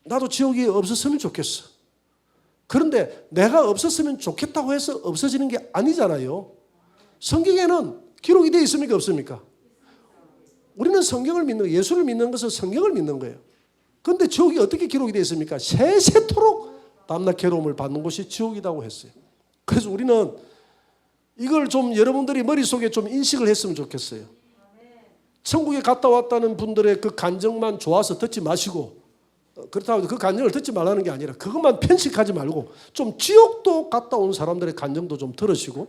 나도 지옥이 없었으면 좋겠어. 그런데 내가 없었으면 좋겠다고 해서 없어지는 게 아니잖아요. 성경에는 기록이 되어 있습니까? 없습니까? 우리는 성경을 믿는 거예요. 예수를 믿는 것은 성경을 믿는 거예요. 그런데 지옥이 어떻게 기록이 되어 있습니까? 세세토록 밤낮 괴로움을 받는 곳이 지옥이라고 했어요. 그래서 우리는 이걸 좀 여러분들이 머릿속에 좀 인식을 했으면 좋겠어요. 천국에 갔다 왔다는 분들의 그 간증만 좋아서 듣지 마시고 그렇다고 그 간증을 듣지 말라는 게 아니라 그것만 편식하지 말고 좀 지옥도 갔다 온 사람들의 간증도 좀 들으시고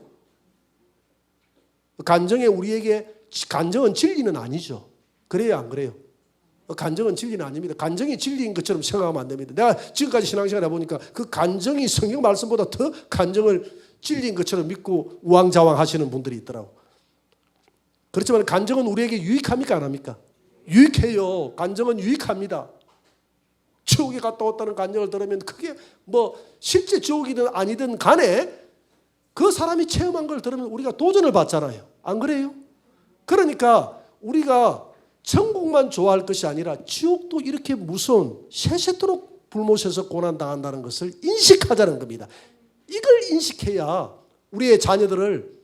간증에 우리에게 간증은 진리는 아니죠. 그래요 안 그래요? 간정은 진리는 아닙니다. 간정이 진리인 것처럼 생각하면 안 됩니다. 내가 지금까지 신앙생활 해보니까 그 간정이 성경 말씀보다 더 간정을 진리인 것처럼 믿고 우왕좌왕 하시는 분들이 있더라고. 그렇지만 간정은 우리에게 유익합니까 안 합니까? 유익해요. 간정은 유익합니다. 지옥에 갔다 왔다는 간정을 들으면 그게 뭐 실제 지옥이든 아니든 간에 그 사람이 체험한 걸 들으면 우리가 도전을 받잖아요. 안 그래요? 그러니까 우리가 천국만 좋아할 것이 아니라 지옥도 이렇게 무서운 세세토록 불못에서 고난당한다는 것을 인식하자는 겁니다. 이걸 인식해야 우리의 자녀들을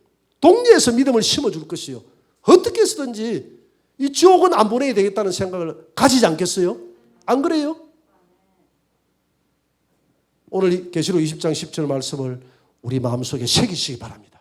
동네에서 믿음을 심어줄 것이요. 어떻게 해서든지 이 지옥은 안 보내야 되겠다는 생각을 가지지 않겠어요? 안 그래요? 오늘 계시록 20장 10절 말씀을 우리 마음속에 새기시기 바랍니다.